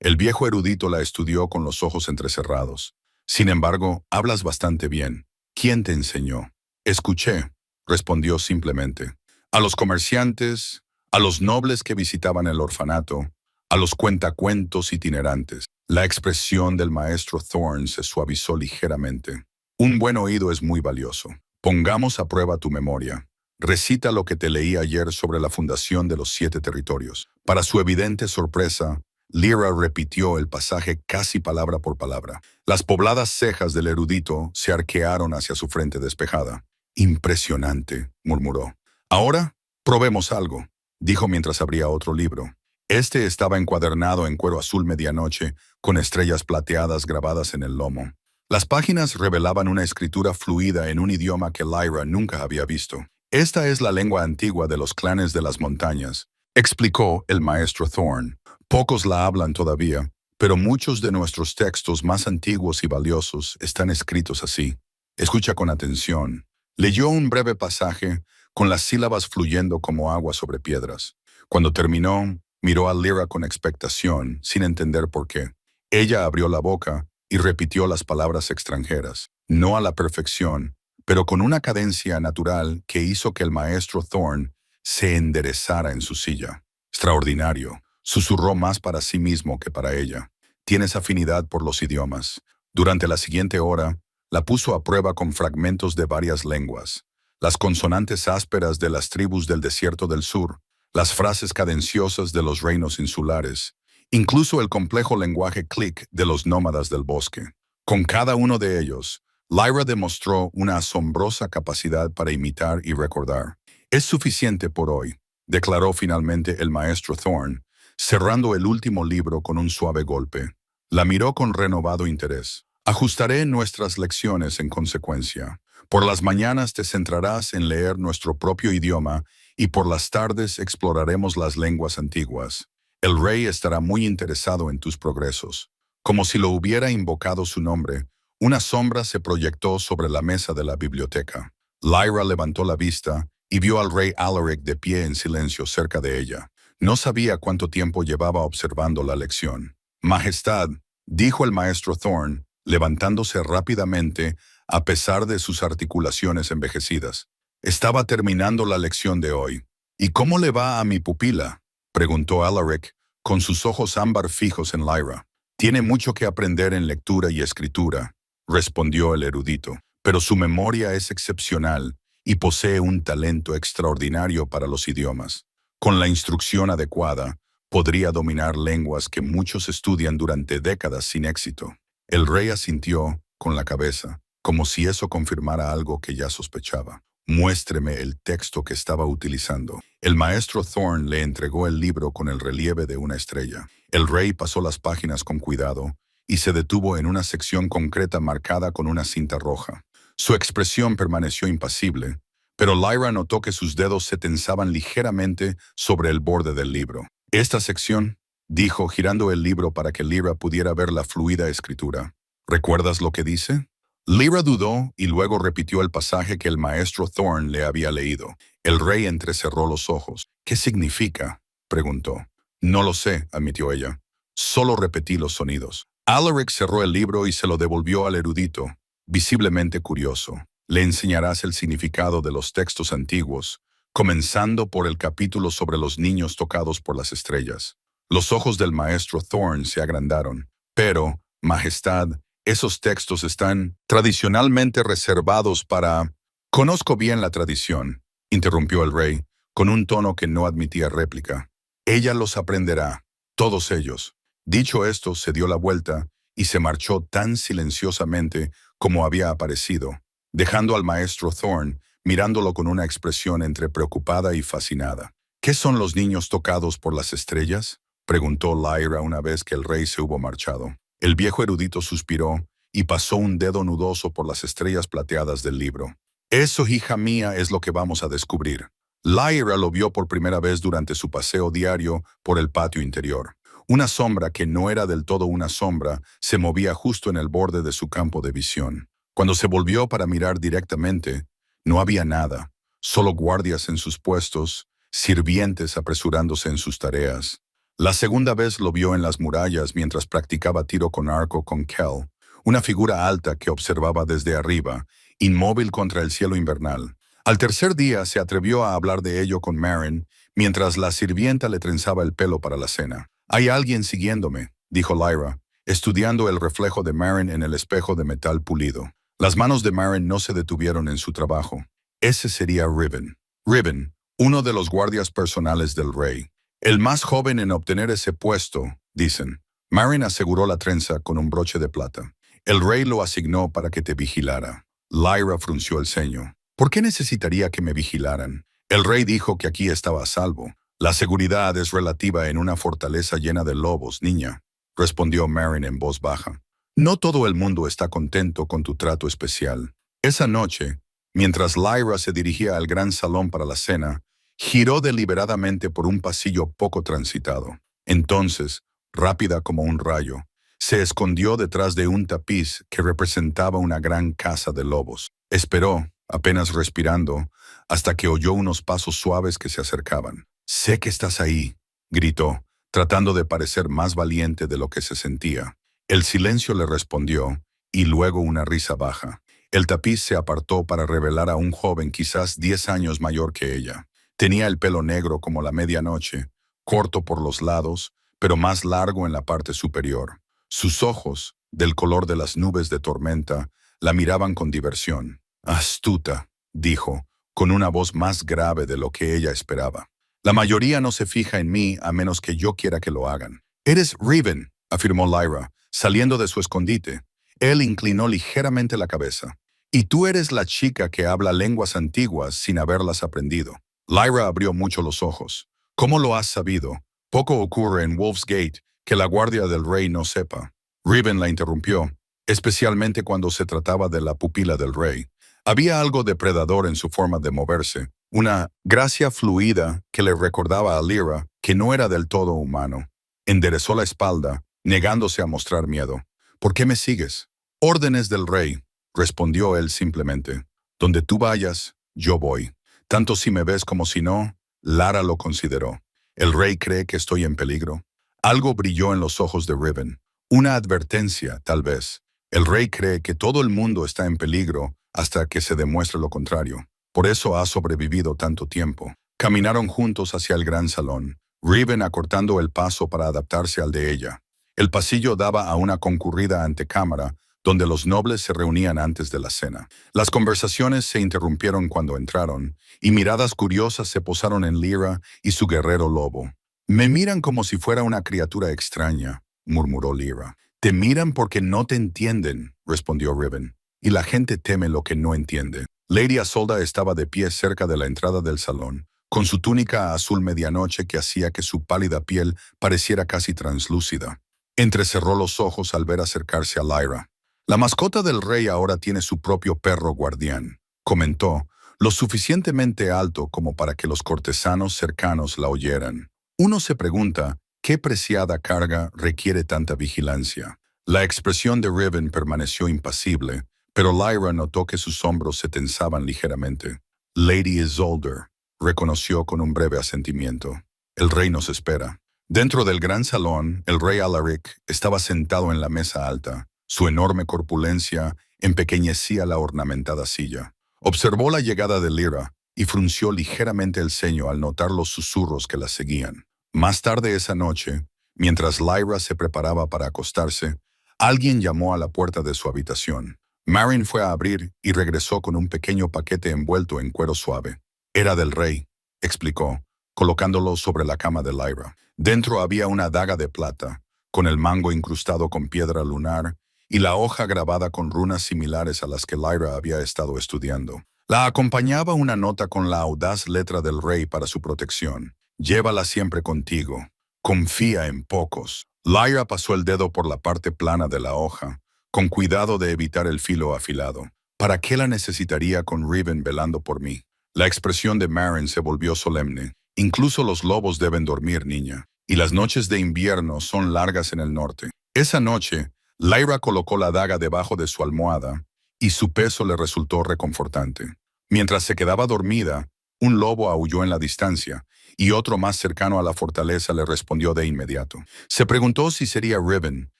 El viejo erudito la estudió con los ojos entrecerrados. Sin embargo, hablas bastante bien. ¿Quién te enseñó? Escuché, respondió simplemente. A los comerciantes, a los nobles que visitaban el orfanato, a los cuentacuentos itinerantes. La expresión del maestro Thorne se suavizó ligeramente. Un buen oído es muy valioso. Pongamos a prueba tu memoria. Recita lo que te leí ayer sobre la fundación de los 7 territorios. Para su evidente sorpresa, Lyra repitió el pasaje casi palabra por palabra. Las pobladas cejas del erudito se arquearon hacia su frente despejada. Impresionante, murmuró. Ahora, probemos algo, dijo mientras abría otro libro. Este estaba encuadernado en cuero azul medianoche, con estrellas plateadas grabadas en el lomo. Las páginas revelaban una escritura fluida en un idioma que Lyra nunca había visto. Esta es la lengua antigua de los clanes de las montañas, explicó el maestro Thorne. Pocos la hablan todavía, pero muchos de nuestros textos más antiguos y valiosos están escritos así. Escucha con atención. Leyó un breve pasaje con las sílabas fluyendo como agua sobre piedras. Cuando terminó, miró a Lyra con expectación, sin entender por qué. Ella abrió la boca y repitió las palabras extranjeras, no a la perfección, pero con una cadencia natural que hizo que el maestro Thorne se enderezara en su silla. Extraordinario. Susurró más para sí mismo que para ella. Tienes afinidad por los idiomas. Durante la siguiente hora, la puso a prueba con fragmentos de varias lenguas. Las consonantes ásperas de las tribus del desierto del sur, las frases cadenciosas de los reinos insulares, incluso el complejo lenguaje click de los nómadas del bosque. Con cada uno de ellos, Lyra demostró una asombrosa capacidad para imitar y recordar. Es suficiente por hoy, declaró finalmente el maestro Thorne, cerrando el último libro con un suave golpe. La miró con renovado interés. Ajustaré nuestras lecciones en consecuencia. Por las mañanas te centrarás en leer nuestro propio idioma y por las tardes exploraremos las lenguas antiguas. El rey estará muy interesado en tus progresos. Como si lo hubiera invocado su nombre, una sombra se proyectó sobre la mesa de la biblioteca. Lyra levantó la vista y vio al rey Alaric de pie en silencio cerca de ella. No sabía cuánto tiempo llevaba observando la lección. Majestad, dijo el maestro Thorne, levantándose rápidamente a pesar de sus articulaciones envejecidas. Estaba terminando la lección de hoy. ¿Y cómo le va a mi pupila?, preguntó Alaric, con sus ojos ámbar fijos en Lyra. Tiene mucho que aprender en lectura y escritura, respondió el erudito, pero su memoria es excepcional y posee un talento extraordinario para los idiomas. Con la instrucción adecuada, podría dominar lenguas que muchos estudian durante décadas sin éxito. El rey asintió con la cabeza, como si eso confirmara algo que ya sospechaba. Muéstreme el texto que estaba utilizando. El maestro Thorne le entregó el libro con el relieve de una estrella. El rey pasó las páginas con cuidado y se detuvo en una sección concreta marcada con una cinta roja. Su expresión permaneció impasible, pero Lyra notó que sus dedos se tensaban ligeramente sobre el borde del libro. Esta sección, dijo, girando el libro para que Lyra pudiera ver la fluida escritura. ¿Recuerdas lo que dice? Lyra dudó y luego repitió el pasaje que el maestro Thorne le había leído. El rey entrecerró los ojos. ¿Qué significa?, preguntó. No lo sé, admitió ella. Solo repetí los sonidos. Alaric cerró el libro y se lo devolvió al erudito, visiblemente curioso. Le enseñarás el significado de los textos antiguos, comenzando por el capítulo sobre los niños tocados por las estrellas. Los ojos del maestro Thorne se agrandaron. Pero, Majestad, esos textos están tradicionalmente reservados para... Conozco bien la tradición, interrumpió el rey, con un tono que no admitía réplica. Ella los aprenderá, todos ellos. Dicho esto, se dio la vuelta y se marchó tan silenciosamente como había aparecido, dejando al maestro Thorne mirándolo con una expresión entre preocupada y fascinada. ¿Qué son los niños tocados por las estrellas?, preguntó Lyra una vez que el rey se hubo marchado. El viejo erudito suspiró y pasó un dedo nudoso por las estrellas plateadas del libro. Eso, hija mía, es lo que vamos a descubrir. Lyra lo vio por primera vez durante su paseo diario por el patio interior. Una sombra que no era del todo una sombra se movía justo en el borde de su campo de visión. Cuando se volvió para mirar directamente, no había nada, solo guardias en sus puestos, sirvientes apresurándose en sus tareas. La segunda vez lo vio en las murallas mientras practicaba tiro con arco con Kell, una figura alta que observaba desde arriba, inmóvil contra el cielo invernal. Al tercer día se atrevió a hablar de ello con Meryn, mientras la sirvienta le trenzaba el pelo para la cena. «Hay alguien siguiéndome», dijo Lyra, estudiando el reflejo de Meryn en el espejo de metal pulido. Las manos de Meryn no se detuvieron en su trabajo. Ese sería Riven. Riven, uno de los guardias personales del rey. El más joven en obtener ese puesto, dicen. Meryn aseguró la trenza con un broche de plata. El rey lo asignó para que te vigilara. Lyra frunció el ceño. ¿Por qué necesitaría que me vigilaran? El rey dijo que aquí estaba a salvo. La seguridad es relativa en una fortaleza llena de lobos, niña, respondió Meryn en voz baja. No todo el mundo está contento con tu trato especial. Esa noche, mientras Lyra se dirigía al gran salón para la cena, giró deliberadamente por un pasillo poco transitado. Entonces, rápida como un rayo, se escondió detrás de un tapiz que representaba una gran casa de lobos. Esperó, apenas respirando, hasta que oyó unos pasos suaves que se acercaban. «Sé que estás ahí», gritó, tratando de parecer más valiente de lo que se sentía. El silencio le respondió, y luego una risa baja. El tapiz se apartó para revelar a un joven quizás 10 años mayor que ella. Tenía el pelo negro como la medianoche, corto por los lados, pero más largo en la parte superior. Sus ojos, del color de las nubes de tormenta, la miraban con diversión. «Astuta», dijo, con una voz más grave de lo que ella esperaba. «La mayoría no se fija en mí a menos que yo quiera que lo hagan». «Eres Riven», afirmó Lyra, saliendo de su escondite. Él inclinó ligeramente la cabeza. «Y tú eres la chica que habla lenguas antiguas sin haberlas aprendido». Lyra abrió mucho los ojos. «¿Cómo lo has sabido? Poco ocurre en Wolf's Gate que la guardia del rey no sepa». Riven la interrumpió, especialmente cuando se trataba de la pupila del rey. Había algo depredador en su forma de moverse, una gracia fluida que le recordaba a Lyra que no era del todo humano. Enderezó la espalda, negándose a mostrar miedo. «¿Por qué me sigues?» «Órdenes del rey», respondió él simplemente. «Donde tú vayas, yo voy. Tanto si me ves como si no». Lara lo consideró. «¿El rey cree que estoy en peligro?» Algo brilló en los ojos de Riven. Una advertencia, tal vez. El rey cree que todo el mundo está en peligro hasta que se demuestre lo contrario. Por eso ha sobrevivido tanto tiempo. Caminaron juntos hacia el gran salón, Riven acortando el paso para adaptarse al de ella. El pasillo daba a una concurrida antecámara donde los nobles se reunían antes de la cena. Las conversaciones se interrumpieron cuando entraron, y miradas curiosas se posaron en Lyra y su guerrero lobo. «Me miran como si fuera una criatura extraña», murmuró Lyra. «Te miran porque no te entienden», respondió Riven. «Y la gente teme lo que no entiende». Lady Isolda estaba de pie cerca de la entrada del salón, con su túnica azul medianoche que hacía que su pálida piel pareciera casi translúcida. Entrecerró los ojos al ver acercarse a Lyra. «La mascota del rey ahora tiene su propio perro guardián», comentó, lo suficientemente alto como para que los cortesanos cercanos la oyeran. Uno se pregunta, ¿qué preciada carga requiere tanta vigilancia? La expresión de Riven permaneció impasible, pero Lyra notó que sus hombros se tensaban ligeramente. «Lady Isolde», reconoció con un breve asentimiento. «El rey nos espera». Dentro del gran salón, el rey Alaric estaba sentado en la mesa alta. Su enorme corpulencia empequeñecía la ornamentada silla. Observó la llegada de Lyra y frunció ligeramente el ceño al notar los susurros que la seguían. Más tarde esa noche, mientras Lyra se preparaba para acostarse, alguien llamó a la puerta de su habitación. Marin fue a abrir y regresó con un pequeño paquete envuelto en cuero suave. «Era del rey», explicó, colocándolo sobre la cama de Lyra. Dentro había una daga de plata, con el mango incrustado con piedra lunar y la hoja grabada con runas similares a las que Lyra había estado estudiando. La acompañaba una nota con la audaz letra del rey para su protección. «Llévala siempre contigo. Confía en pocos». Lyra pasó el dedo por la parte plana de la hoja, con cuidado de evitar el filo afilado. «¿Para qué la necesitaría con Riven velando por mí?» La expresión de Marin se volvió solemne. «Incluso los lobos deben dormir, niña, y las noches de invierno son largas en el norte». Esa noche, Lyra colocó la daga debajo de su almohada y su peso le resultó reconfortante. Mientras se quedaba dormida, un lobo aulló en la distancia y otro más cercano a la fortaleza le respondió de inmediato. Se preguntó si sería Riven,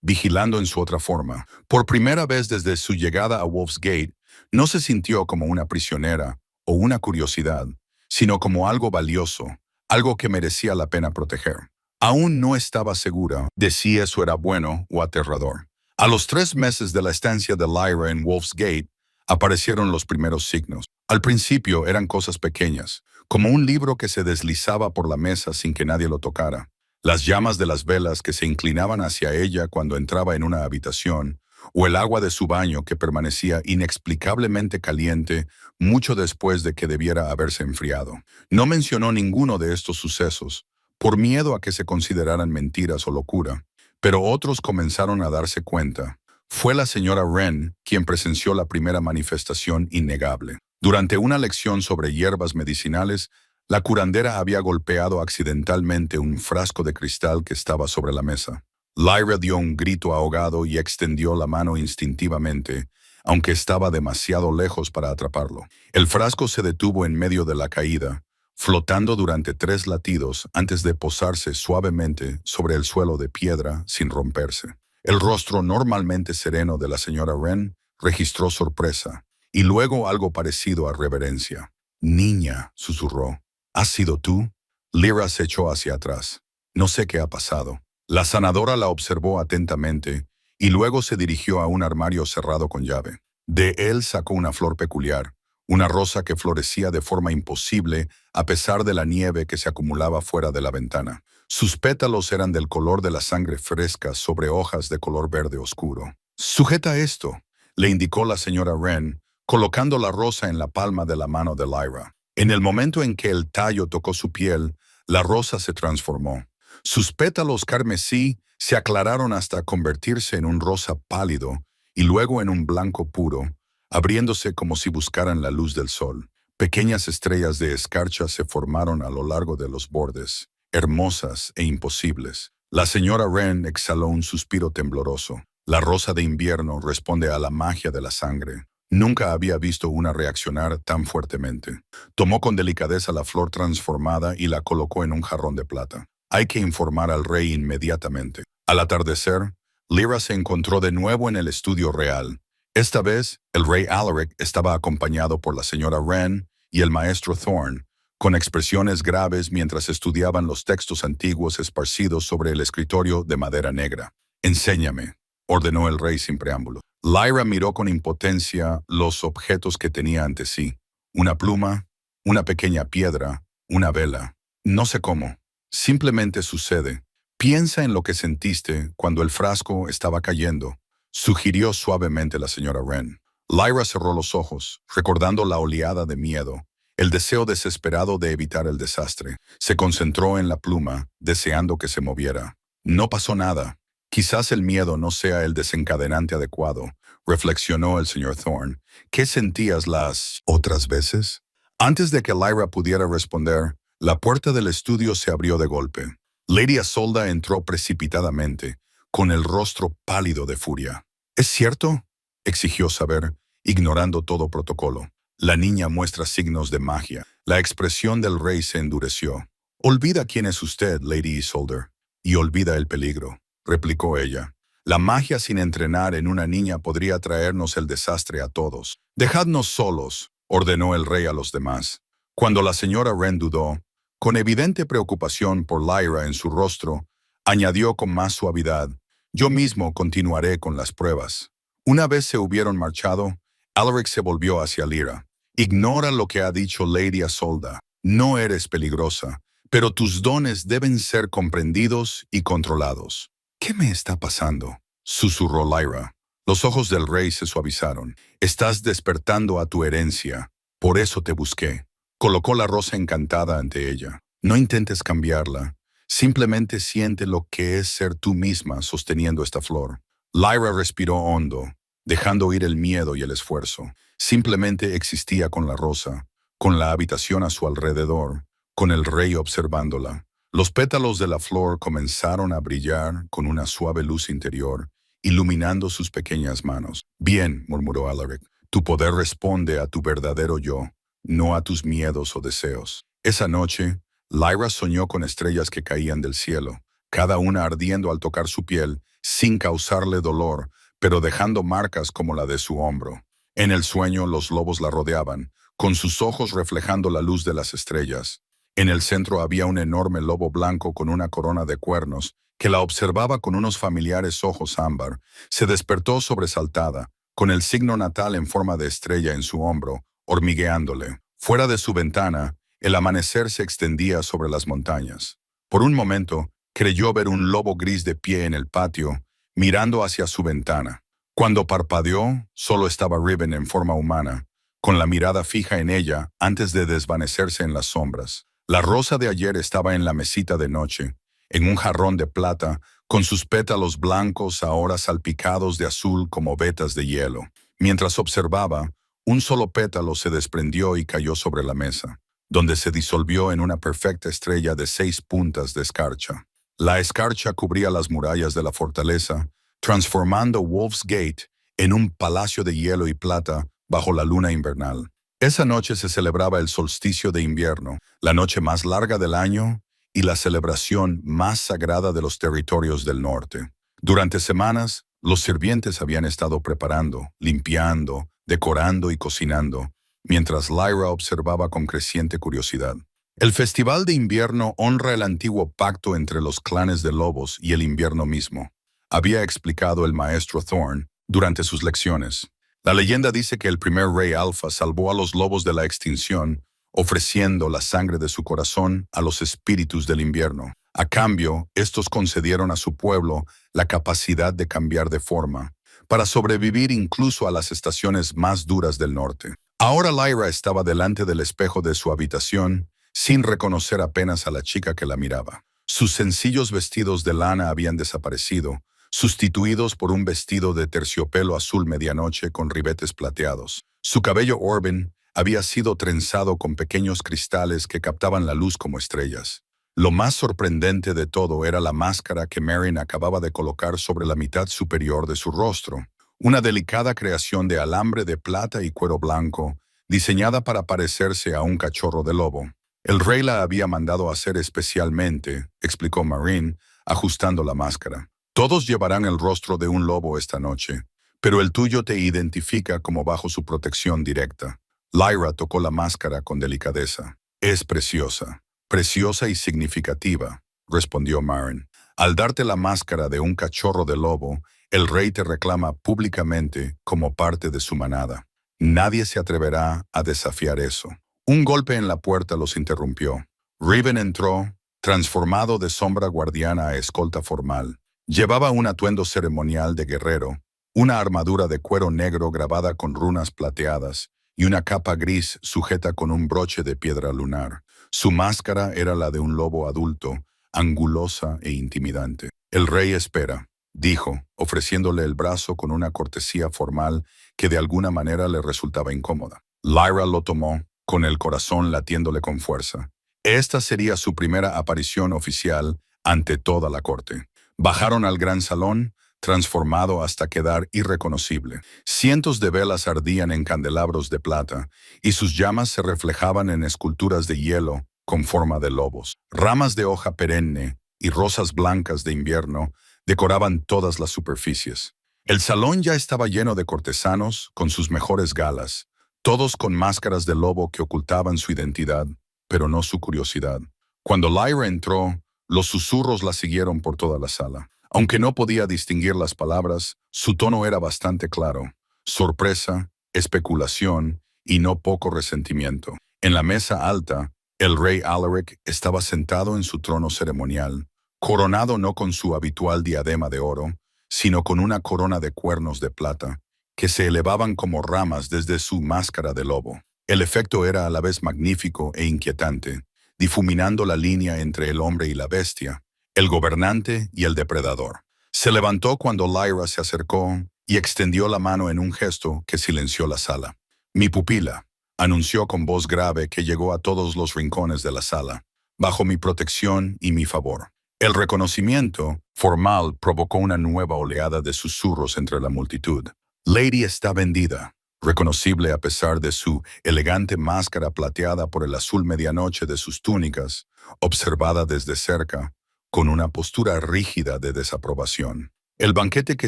vigilando en su otra forma. Por primera vez desde su llegada a Wolf's Gate, no se sintió como una prisionera o una curiosidad, sino como algo valioso, algo que merecía la pena proteger. Aún no estaba segura de si eso era bueno o aterrador. A los 3 meses de la estancia de Lyra en Wolf's Gate, aparecieron los primeros signos. Al principio eran cosas pequeñas, como un libro que se deslizaba por la mesa sin que nadie lo tocara, las llamas de las velas que se inclinaban hacia ella cuando entraba en una habitación, o el agua de su baño que permanecía inexplicablemente caliente mucho después de que debiera haberse enfriado. No mencionó ninguno de estos sucesos, por miedo a que se consideraran mentiras o locura, pero otros comenzaron a darse cuenta. Fue la señora Wren quien presenció la primera manifestación innegable. Durante una lección sobre hierbas medicinales, La curandera había golpeado accidentalmente un frasco de cristal que estaba sobre la mesa. Lyra dio un grito ahogado y extendió la mano instintivamente, aunque estaba demasiado lejos para atraparlo. El frasco se detuvo en medio de la caída, flotando durante 3 latidos antes de posarse suavemente sobre el suelo de piedra sin romperse. El rostro normalmente sereno de la señora Wren registró sorpresa, y luego algo parecido a reverencia. «Niña», susurró, «¿has sido tú?» Lyra se echó hacia atrás. «No sé qué ha pasado». La sanadora la observó atentamente y luego se dirigió a un armario cerrado con llave. De él sacó una flor peculiar, una rosa que florecía de forma imposible a pesar de la nieve que se acumulaba fuera de la ventana. Sus pétalos eran del color de la sangre fresca sobre hojas de color verde oscuro. «Sujeta esto», le indicó la señora Wren, colocando la rosa en la palma de la mano de Lyra. En el momento en que el tallo tocó su piel, la rosa se transformó. Sus pétalos carmesí se aclararon hasta convertirse en un rosa pálido y luego en un blanco puro, abriéndose como si buscaran la luz del sol. Pequeñas estrellas de escarcha se formaron a lo largo de los bordes, hermosas e imposibles. La señora Wren exhaló un suspiro tembloroso. La rosa de invierno responde a la magia de la sangre. Nunca había visto una reaccionar tan fuertemente. Tomó con delicadeza la flor transformada y la colocó en un jarrón de plata. «Hay que informar al rey inmediatamente». Al atardecer, Lyra se encontró de nuevo en el estudio real. Esta vez, el rey Alaric estaba acompañado por la señora Wren y el maestro Thorne, con expresiones graves mientras estudiaban los textos antiguos esparcidos sobre el escritorio de madera negra. «Enséñame», ordenó el rey sin preámbulo. Lyra miró con impotencia los objetos que tenía ante sí. Una pluma, una pequeña piedra, una vela. «No sé cómo. Simplemente sucede. Piensa en lo que sentiste cuando el frasco estaba cayendo», sugirió suavemente la señora Wren. Lyra cerró los ojos, recordando la oleada de miedo, el deseo desesperado de evitar el desastre. Se concentró en la pluma, deseando que se moviera. «No pasó nada. Quizás el miedo no sea el desencadenante adecuado», reflexionó el señor Thorne. «¿Qué sentías las otras veces?» Antes de que Lyra pudiera responder, la puerta del estudio se abrió de golpe. Lady Isolda entró precipitadamente, con el rostro pálido de furia. «¿Es cierto?», exigió saber, ignorando todo protocolo. «La niña muestra signos de magia». La expresión del rey se endureció. «Olvida quién es usted, Lady Isolda, y olvida el peligro», replicó ella. «La magia sin entrenar en una niña podría traernos el desastre a todos». «Dejadnos solos», ordenó el rey a los demás. Cuando la señora Wren dudó, con evidente preocupación por Lyra en su rostro, añadió con más suavidad: «Yo mismo continuaré con las pruebas». Una vez se hubieron marchado, Alaric se volvió hacia Lyra. «Ignora lo que ha dicho Lady Isolda. No eres peligrosa, pero tus dones deben ser comprendidos y controlados». «¿Qué me está pasando?», susurró Lyra. Los ojos del rey se suavizaron. «Estás despertando a tu herencia. Por eso te busqué». Colocó la rosa encantada ante ella. «No intentes cambiarla. Simplemente siente lo que es ser tú misma sosteniendo esta flor». Lyra respiró hondo, dejando ir el miedo y el esfuerzo. Simplemente existía con la rosa, con la habitación a su alrededor, con el rey observándola. Los pétalos de la flor comenzaron a brillar con una suave luz interior, iluminando sus pequeñas manos. «Bien», murmuró Alaric, «tu poder responde a tu verdadero yo, no a tus miedos o deseos». Esa noche, Lyra soñó con estrellas que caían del cielo, cada una ardiendo al tocar su piel, sin causarle dolor, pero dejando marcas como la de su hombro. En el sueño, los lobos la rodeaban, con sus ojos reflejando la luz de las estrellas. En el centro había un enorme lobo blanco con una corona de cuernos, que la observaba con unos familiares ojos ámbar. Se despertó sobresaltada, con el signo natal en forma de estrella en su hombro, hormigueándole. Fuera de su ventana, el amanecer se extendía sobre las montañas. Por un momento, creyó ver un lobo gris de pie en el patio, mirando hacia su ventana. Cuando parpadeó, solo estaba Riven en forma humana, con la mirada fija en ella antes de desvanecerse en las sombras. La rosa de ayer estaba en la mesita de noche, en un jarrón de plata, con sus pétalos blancos ahora salpicados de azul como vetas de hielo. Mientras observaba, un solo pétalo se desprendió y cayó sobre la mesa. donde se disolvió en una perfecta estrella de 6 puntas de escarcha. La escarcha cubría las murallas de la fortaleza, transformando Wolf's Gate en un palacio de hielo y plata bajo la luna invernal. Esa noche se celebraba el solsticio de invierno, la noche más larga del año y la celebración más sagrada de los territorios del norte. Durante semanas, los sirvientes habían estado preparando, limpiando, decorando y cocinando, mientras Lyra observaba con creciente curiosidad. El festival de invierno honra el antiguo pacto entre los clanes de lobos y el invierno mismo, había explicado el maestro Thorn durante sus lecciones. La leyenda dice que el primer rey Alfa salvó a los lobos de la extinción, ofreciendo la sangre de su corazón a los espíritus del invierno. A cambio, estos concedieron a su pueblo la capacidad de cambiar de forma, para sobrevivir incluso a las estaciones más duras del norte. Ahora Lyra estaba delante del espejo de su habitación, sin reconocer apenas a la chica que la miraba. Sus sencillos vestidos de lana habían desaparecido, sustituidos por un vestido de terciopelo azul medianoche con ribetes plateados. Su cabello Orben había sido trenzado con pequeños cristales que captaban la luz como estrellas. Lo más sorprendente de todo era la máscara que Merrin acababa de colocar sobre la mitad superior de su rostro, una delicada creación de alambre de plata y cuero blanco, diseñada para parecerse a un cachorro de lobo. El rey la había mandado hacer especialmente, explicó Merrin, ajustando la máscara. Todos llevarán el rostro de un lobo esta noche, pero el tuyo te identifica como bajo su protección directa. Lyra tocó la máscara con delicadeza. Es preciosa. Preciosa y significativa, respondió Merrin. Al darte la máscara de un cachorro de lobo, el rey te reclama públicamente como parte de su manada. Nadie se atreverá a desafiar eso. Un golpe en la puerta los interrumpió. Riven entró, transformado de sombra guardiana a escolta formal. Llevaba un atuendo ceremonial de guerrero, una armadura de cuero negro grabada con runas plateadas y una capa gris sujeta con un broche de piedra lunar. Su máscara era la de un lobo adulto, angulosa e intimidante. El rey espera, dijo, ofreciéndole el brazo con una cortesía formal que de alguna manera le resultaba incómoda. Lyra lo tomó, con el corazón latiéndole con fuerza. Esta sería su primera aparición oficial ante toda la corte. Bajaron al gran salón, transformado hasta quedar irreconocible. Cientos de velas ardían en candelabros de plata, y sus llamas se reflejaban en esculturas de hielo con forma de lobos. Ramas de hoja perenne y rosas blancas de invierno decoraban todas las superficies. El salón ya estaba lleno de cortesanos con sus mejores galas, todos con máscaras de lobo que ocultaban su identidad, pero no su curiosidad. Cuando Lyra entró, los susurros la siguieron por toda la sala. Aunque no podía distinguir las palabras, su tono era bastante claro. Sorpresa, especulación y no poco resentimiento. En la mesa alta, el rey Alaric estaba sentado en su trono ceremonial, coronado no con su habitual diadema de oro, sino con una corona de cuernos de plata, que se elevaban como ramas desde su máscara de lobo. El efecto era a la vez magnífico e inquietante, difuminando la línea entre el hombre y la bestia, el gobernante y el depredador. Se levantó cuando Lyra se acercó y extendió la mano en un gesto que silenció la sala. «Mi pupila», anunció con voz grave que llegó a todos los rincones de la sala, bajo mi protección y mi favor. El reconocimiento formal provocó una nueva oleada de susurros entre la multitud. «Lady está vendida», reconocible a pesar de su elegante máscara plateada por el azul medianoche de sus túnicas, observada desde cerca, con una postura rígida de desaprobación. El banquete que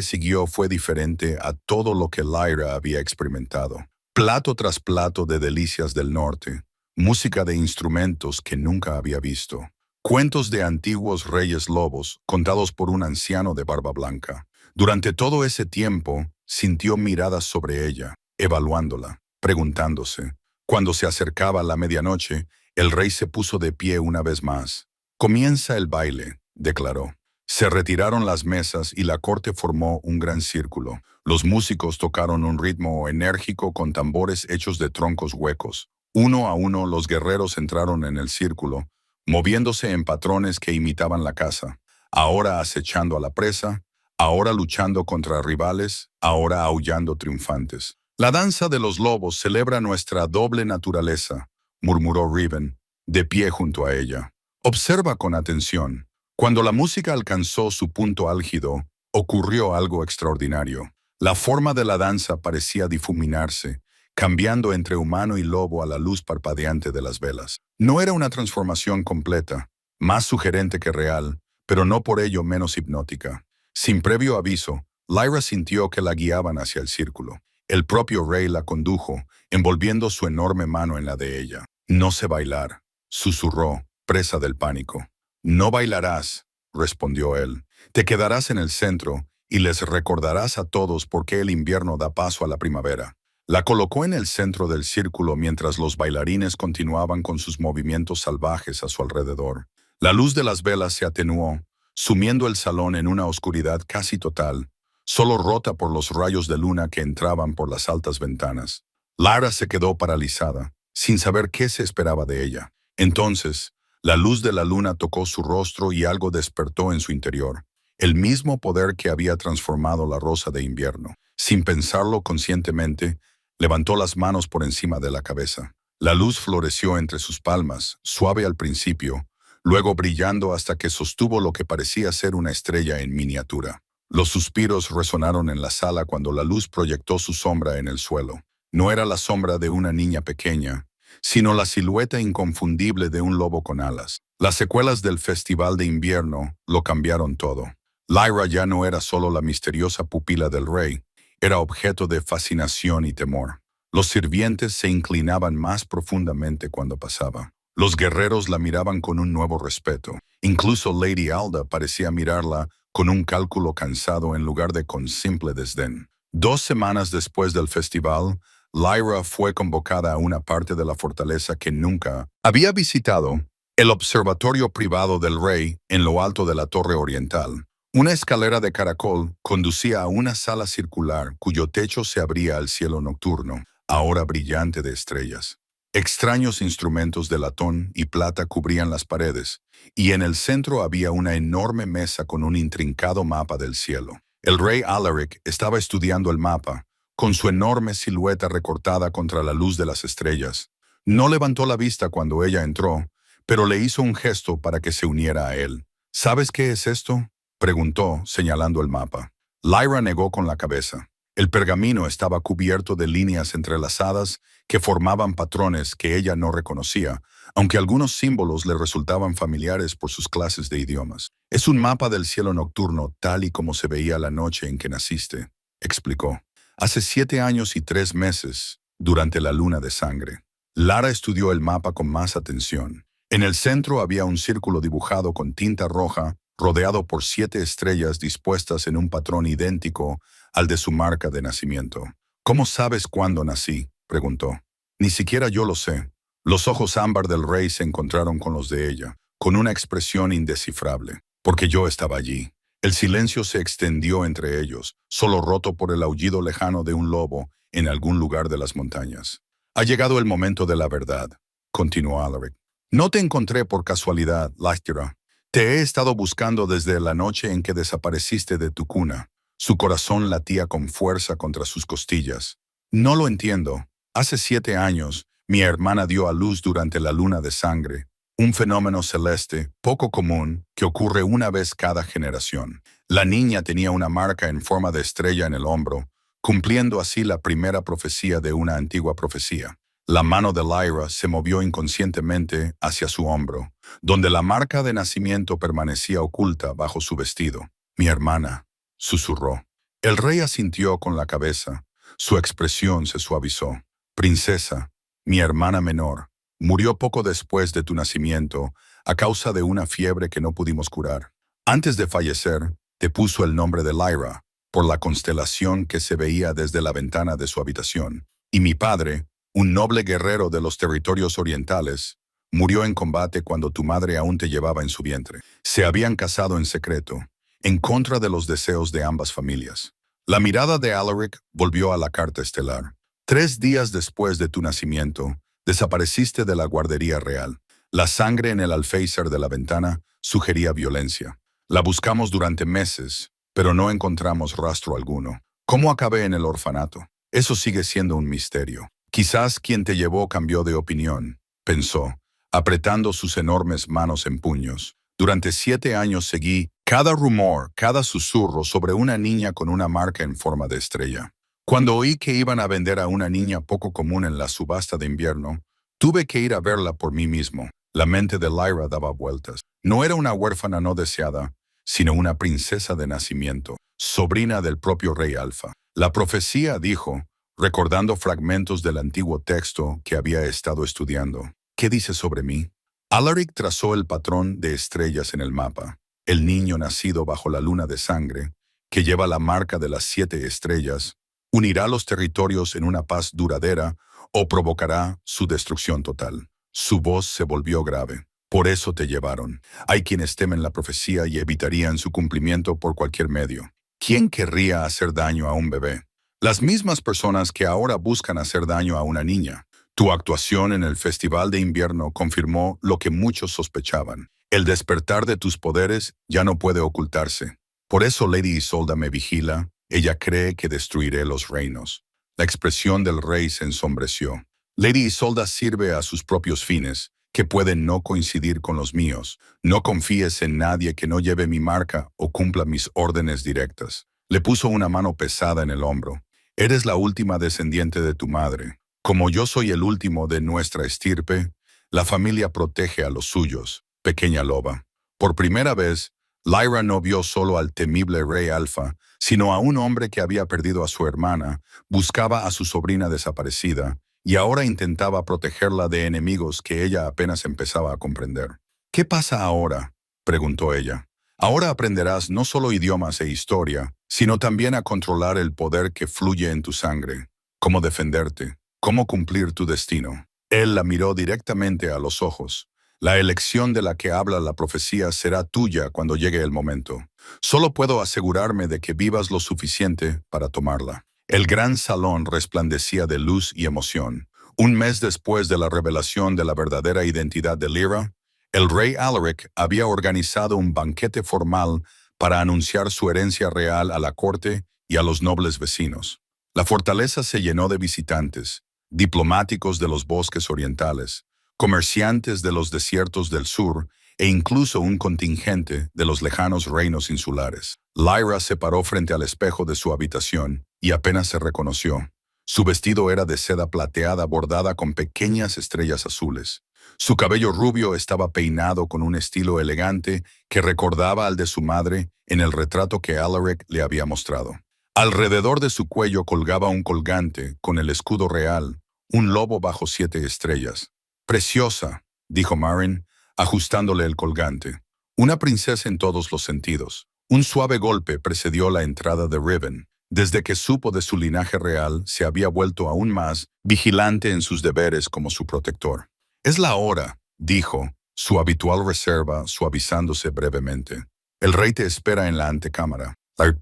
siguió fue diferente a todo lo que Lyra había experimentado. Plato tras plato de delicias del norte, música de instrumentos que nunca había visto, cuentos de antiguos reyes lobos contados por un anciano de barba blanca. Durante todo ese tiempo, sintió miradas sobre ella, evaluándola, preguntándose. Cuando se acercaba la medianoche, el rey se puso de pie una vez más. «Comienza el baile», declaró. Se retiraron las mesas y la corte formó un gran círculo. Los músicos tocaron un ritmo enérgico con tambores hechos de troncos huecos. Uno a uno los guerreros entraron en el círculo, moviéndose en patrones que imitaban la caza, ahora acechando a la presa, ahora luchando contra rivales, ahora aullando triunfantes. La danza de los lobos celebra nuestra doble naturaleza, murmuró Riven, de pie junto a ella. Observa con atención. Cuando la música alcanzó su punto álgido, ocurrió algo extraordinario. La forma de la danza parecía difuminarse, cambiando entre humano y lobo a la luz parpadeante de las velas. No era una transformación completa, más sugerente que real, pero no por ello menos hipnótica. Sin previo aviso, Lyra sintió que la guiaban hacia el círculo. El propio rey la condujo, envolviendo su enorme mano en la de ella. «No sé bailar», susurró, presa del pánico. «No bailarás», respondió él. «Te quedarás en el centro y les recordarás a todos por qué el invierno da paso a la primavera». La colocó en el centro del círculo mientras los bailarines continuaban con sus movimientos salvajes a su alrededor. La luz de las velas se atenuó, sumiendo el salón en una oscuridad casi total, solo rota por los rayos de luna que entraban por las altas ventanas. Lara se quedó paralizada, sin saber qué se esperaba de ella. Entonces, la luz de la luna tocó su rostro y algo despertó en su interior, el mismo poder que había transformado la rosa de invierno. Sin pensarlo conscientemente, levantó las manos por encima de la cabeza. La luz floreció entre sus palmas, suave al principio, luego brillando hasta que sostuvo lo que parecía ser una estrella en miniatura. Los suspiros resonaron en la sala cuando la luz proyectó su sombra en el suelo. No era la sombra de una niña pequeña, sino la silueta inconfundible de un lobo con alas. Las secuelas del Festival de Invierno lo cambiaron todo. Lyra ya no era solo la misteriosa pupila del rey, era objeto de fascinación y temor. Los sirvientes se inclinaban más profundamente cuando pasaba. Los guerreros la miraban con un nuevo respeto. Incluso Lady Alda parecía mirarla con un cálculo cansado en lugar de con simple desdén. 2 semanas después del festival, Lyra fue convocada a una parte de la fortaleza que nunca había visitado, el observatorio privado del rey en lo alto de la torre oriental. Una escalera de caracol conducía a una sala circular cuyo techo se abría al cielo nocturno, ahora brillante de estrellas. Extraños instrumentos de latón y plata cubrían las paredes, y en el centro había una enorme mesa con un intrincado mapa del cielo. El rey Alaric estaba estudiando el mapa, con su enorme silueta recortada contra la luz de las estrellas. No levantó la vista cuando ella entró, pero le hizo un gesto para que se uniera a él. «¿Sabes qué es esto?», preguntó, señalando el mapa. Lyra negó con la cabeza. El pergamino estaba cubierto de líneas entrelazadas que formaban patrones que ella no reconocía, aunque algunos símbolos le resultaban familiares por sus clases de idiomas. «Es un mapa del cielo nocturno tal y como se veía la noche en que naciste», explicó. «Hace 7 años y 3 meses, durante la luna de sangre». Lara estudió el mapa con más atención. En el centro había un círculo dibujado con tinta roja, rodeado por 7 estrellas dispuestas en un patrón idéntico al de su marca de nacimiento. «¿Cómo sabes cuándo nací?», preguntó. «Ni siquiera yo lo sé». Los ojos ámbar del rey se encontraron con los de ella, con una expresión indescifrable. «Porque yo estaba allí». El silencio se extendió entre ellos, solo roto por el aullido lejano de un lobo en algún lugar de las montañas. «Ha llegado el momento de la verdad», continuó Alaric. «No te encontré por casualidad, Lyra. Te he estado buscando desde la noche en que desapareciste de tu cuna». Su corazón latía con fuerza contra sus costillas. «No lo entiendo. Hace 7 años, mi hermana dio a luz durante la luna de sangre, un fenómeno celeste poco común que ocurre una vez cada generación. La niña tenía una marca en forma de estrella en el hombro, cumpliendo así la primera profecía de una antigua profecía». La mano de Lyra se movió inconscientemente hacia su hombro, donde la marca de nacimiento permanecía oculta bajo su vestido. «Mi hermana», susurró. El rey asintió con la cabeza. Su expresión se suavizó. «Princesa, mi hermana menor, murió poco después de tu nacimiento a causa de una fiebre que no pudimos curar. Antes de fallecer, te puso el nombre de Lyra, por la constelación que se veía desde la ventana de su habitación. Y mi padre, un noble guerrero de los territorios orientales, murió en combate cuando tu madre aún te llevaba en su vientre. Se habían casado en secreto, en contra de los deseos de ambas familias». La mirada de Alaric volvió a la carta estelar. «3 días después de tu nacimiento, desapareciste de la guardería real. La sangre en el alféizar de la ventana sugería violencia. La buscamos durante meses, pero no encontramos rastro alguno. ¿Cómo acabé en el orfanato? Eso sigue siendo un misterio. Quizás quien te llevó cambió de opinión, pensó, apretando sus enormes manos en puños. Durante 7 años seguí cada rumor, cada susurro sobre una niña con una marca en forma de estrella. Cuando oí que iban a vender a una niña poco común en la subasta de invierno, tuve que ir a verla por mí mismo. La mente de Lyra daba vueltas. No era una huérfana no deseada, sino una princesa de nacimiento, sobrina del propio rey Alfa. La profecía dijo, recordando fragmentos del antiguo texto que había estado estudiando. ¿Qué dice sobre mí? Alaric trazó el patrón de estrellas en el mapa. El niño nacido bajo la luna de sangre, que lleva la marca de las 7 estrellas, unirá los territorios en una paz duradera o provocará su destrucción total. Su voz se volvió grave. Por eso te llevaron. Hay quienes temen la profecía y evitarían su cumplimiento por cualquier medio. ¿Quién querría hacer daño a un bebé? Las mismas personas que ahora buscan hacer daño a una niña. Tu actuación en el Festival de Invierno confirmó lo que muchos sospechaban. El despertar de tus poderes ya no puede ocultarse. Por eso Lady Isolda me vigila. Ella cree que destruiré los reinos. La expresión del rey se ensombreció. Lady Isolda sirve a sus propios fines, que pueden no coincidir con los míos. No confíes en nadie que no lleve mi marca o cumpla mis órdenes directas. Le puso una mano pesada en el hombro. Eres la última descendiente de tu madre. Como yo soy el último de nuestra estirpe, la familia protege a los suyos, pequeña loba. Por primera vez, Lyra no vio solo al temible rey Alfa, sino a un hombre que había perdido a su hermana, buscaba a su sobrina desaparecida, y ahora intentaba protegerla de enemigos que ella apenas empezaba a comprender. ¿Qué pasa ahora?, preguntó ella. Ahora aprenderás no solo idiomas e historia, sino también a controlar el poder que fluye en tu sangre, cómo defenderte, cómo cumplir tu destino. Él la miró directamente a los ojos. La elección de la que habla la profecía será tuya cuando llegue el momento. Solo puedo asegurarme de que vivas lo suficiente para tomarla. El gran salón resplandecía de luz y emoción. Un mes después de la revelación de la verdadera identidad de Lyra, el rey Alaric había organizado un banquete formal para anunciar su herencia real a la corte y a los nobles vecinos. La fortaleza se llenó de visitantes, diplomáticos de los bosques orientales, comerciantes de los desiertos del sur e incluso un contingente de los lejanos reinos insulares. Lyra se paró frente al espejo de su habitación y apenas se reconoció. Su vestido era de seda plateada bordada con pequeñas estrellas azules. Su cabello rubio estaba peinado con un estilo elegante que recordaba al de su madre en el retrato que Alaric le había mostrado. Alrededor de su cuello colgaba un colgante con el escudo real, un lobo bajo 7 estrellas. «Preciosa», dijo Marin, ajustándole el colgante. Una princesa en todos los sentidos. Un suave golpe precedió la entrada de Riven. Desde que supo de su linaje real, se había vuelto aún más vigilante en sus deberes como su protector. «Es la hora», dijo, su habitual reserva suavizándose brevemente. «El rey te espera en la antecámara».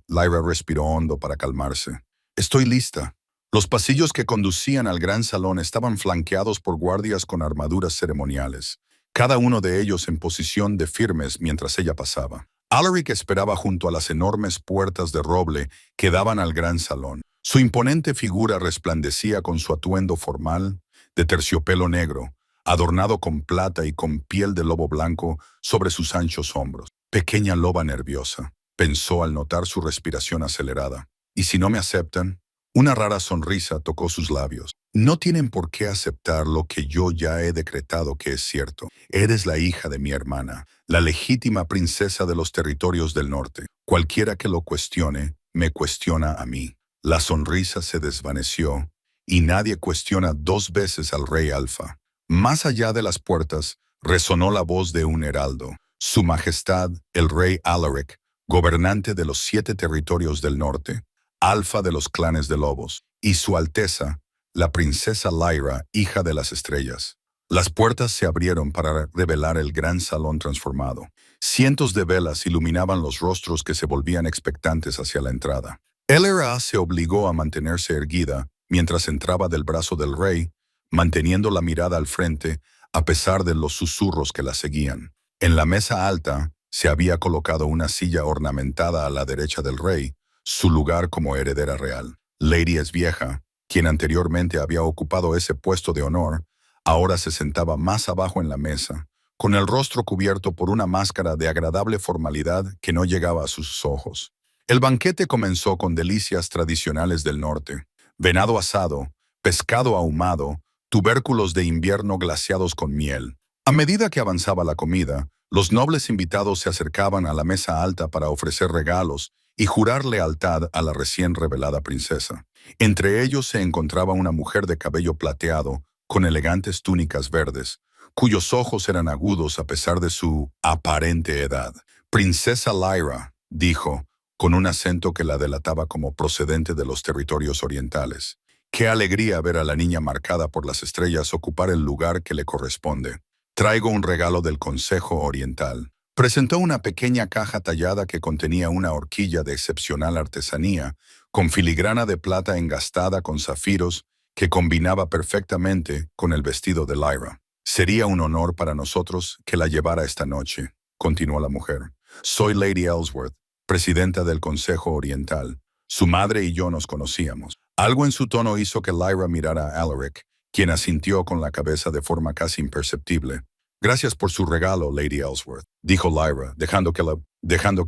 Lyra respiró hondo para calmarse. «Estoy lista». Los pasillos que conducían al gran salón estaban flanqueados por guardias con armaduras ceremoniales, cada uno de ellos en posición de firmes mientras ella pasaba. Alaric esperaba junto a las enormes puertas de roble que daban al gran salón. Su imponente figura resplandecía con su atuendo formal, de terciopelo negro, adornado con plata y con piel de lobo blanco sobre sus anchos hombros. «Pequeña loba nerviosa», pensó al notar su respiración acelerada. «¿Y si no me aceptan?». Una rara sonrisa tocó sus labios. «No tienen por qué aceptar lo que yo ya he decretado que es cierto. Eres la hija de mi hermana, la legítima princesa de los territorios del norte. Cualquiera que lo cuestione, me cuestiona a mí». La sonrisa se desvaneció, y nadie cuestiona 2 veces al rey Alfa. Más allá de las puertas, resonó la voz de un heraldo. Su Majestad, el rey Alaric, gobernante de los 7 territorios del norte, Alfa de los clanes de lobos, y Su Alteza, la princesa Lyra, hija de las estrellas. Las puertas se abrieron para revelar el gran salón transformado. Cientos de velas iluminaban los rostros que se volvían expectantes hacia la entrada. LRA se obligó a mantenerse erguida mientras entraba del brazo del rey, manteniendo la mirada al frente a pesar de los susurros que la seguían. En la mesa alta se había colocado una silla ornamentada a la derecha del rey, su lugar como heredera real. Lady Esvieja, quien anteriormente había ocupado ese puesto de honor, Ahora se sentaba más abajo en la mesa, con el rostro cubierto por una máscara de agradable formalidad que no llegaba a sus ojos. El banquete comenzó con delicias tradicionales del norte: venado asado, pescado ahumado, tubérculos de invierno glaseados con miel. A medida que avanzaba la comida, los nobles invitados se acercaban a la mesa alta para ofrecer regalos y jurar lealtad a la recién revelada princesa. Entre ellos se encontraba una mujer de cabello plateado, con elegantes túnicas verdes, cuyos ojos eran agudos a pesar de su aparente edad. «Princesa Lyra», dijo, con un acento que la delataba como procedente de los territorios orientales. «Qué alegría ver a la niña marcada por las estrellas ocupar el lugar que le corresponde. Traigo un regalo del Consejo Oriental». Presentó una pequeña caja tallada que contenía una horquilla de excepcional artesanía, con filigrana de plata engastada con zafiros, que combinaba perfectamente con el vestido de Lyra. «Sería un honor para nosotros que la llevara esta noche», continuó la mujer. «Soy Lady Ellsworth, presidenta del Consejo Oriental. Su madre y yo nos conocíamos». Algo en su tono hizo que Lyra mirara a Alaric, quien asintió con la cabeza de forma casi imperceptible. «Gracias por su regalo, Lady Ellsworth», dijo Lyra, dejando que